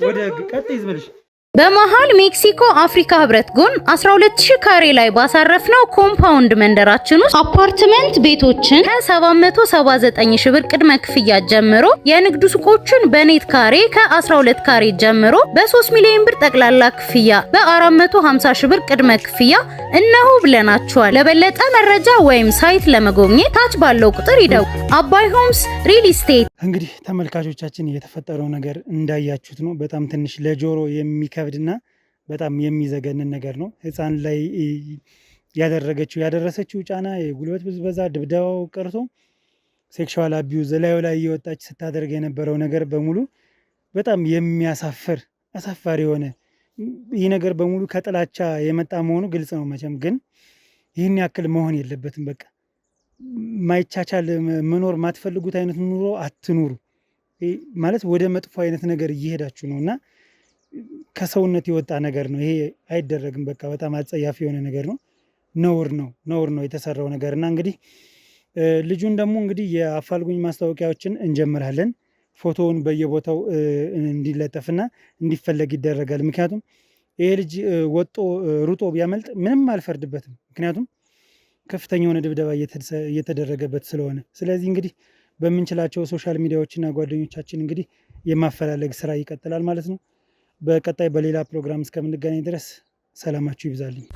ወደ ቀጥ ይዝምልሽ። በመሃል ሜክሲኮ አፍሪካ ህብረት ጎን 12000 ካሬ ላይ ባሳረፍነው ኮምፓውንድ መንደራችን ውስጥ አፓርትመንት ቤቶችን ከ779 ሺህ ብር ቅድመ ክፍያ ጀምሮ የንግድ ሱቆችን በኔት ካሬ ከ12 ካሬ ጀምሮ በ3 ሚሊዮን ብር ጠቅላላ ክፍያ በ450 ሺህ ብር ቅድመ ክፍያ እነሆ ብለናችኋል። ለበለጠ መረጃ ወይም ሳይት ለመጎብኘት ታች ባለው ቁጥር ይደውሉ። አባይ ሆምስ ሪል ስቴት። እንግዲህ ተመልካቾቻችን የተፈጠረው ነገር እንዳያችሁት ነው። በጣም ትንሽ ለጆሮ የሚከብድና በጣም የሚዘገንን ነገር ነው። ህፃን ላይ ያደረሰችው ጫና፣ የጉልበት ብዝበዛ፣ ድብደባው ቀርቶ ሴክሹዋል አቢዩዝ ላዩ ላይ እየወጣች ስታደርግ የነበረው ነገር በሙሉ በጣም የሚያሳፍር አሳፋሪ የሆነ ይህ ነገር በሙሉ ከጥላቻ የመጣ መሆኑ ግልጽ ነው። መቼም ግን ይህን ያክል መሆን የለበትም። በቃ ማይቻቻል መኖር ማትፈልጉት አይነት ኑሮ አትኑሩ ማለት ወደ መጥፎ አይነት ነገር እየሄዳችሁ ነው እና ከሰውነት የወጣ ነገር ነው። ይሄ አይደረግም። በቃ በጣም አጸያፊ የሆነ ነገር ነው። ነውር ነው የተሰራው ነገር እና እንግዲህ ልጁን ደግሞ እንግዲህ የአፋልጉኝ ማስታወቂያዎችን እንጀምራለን። ፎቶውን በየቦታው እንዲለጠፍና እንዲፈለግ ይደረጋል። ምክንያቱም ይሄ ልጅ ወጦ ሩጦ ቢያመልጥ ምንም አልፈርድበትም። ምክንያቱም ከፍተኛ የሆነ ድብደባ እየተደረገበት ስለሆነ። ስለዚህ እንግዲህ በምንችላቸው ሶሻል ሚዲያዎችና ጓደኞቻችን እንግዲህ የማፈላለግ ስራ ይቀጥላል ማለት ነው። በቀጣይ በሌላ ፕሮግራም እስከምንገናኝ ድረስ ሰላማችሁ ይብዛልኝ።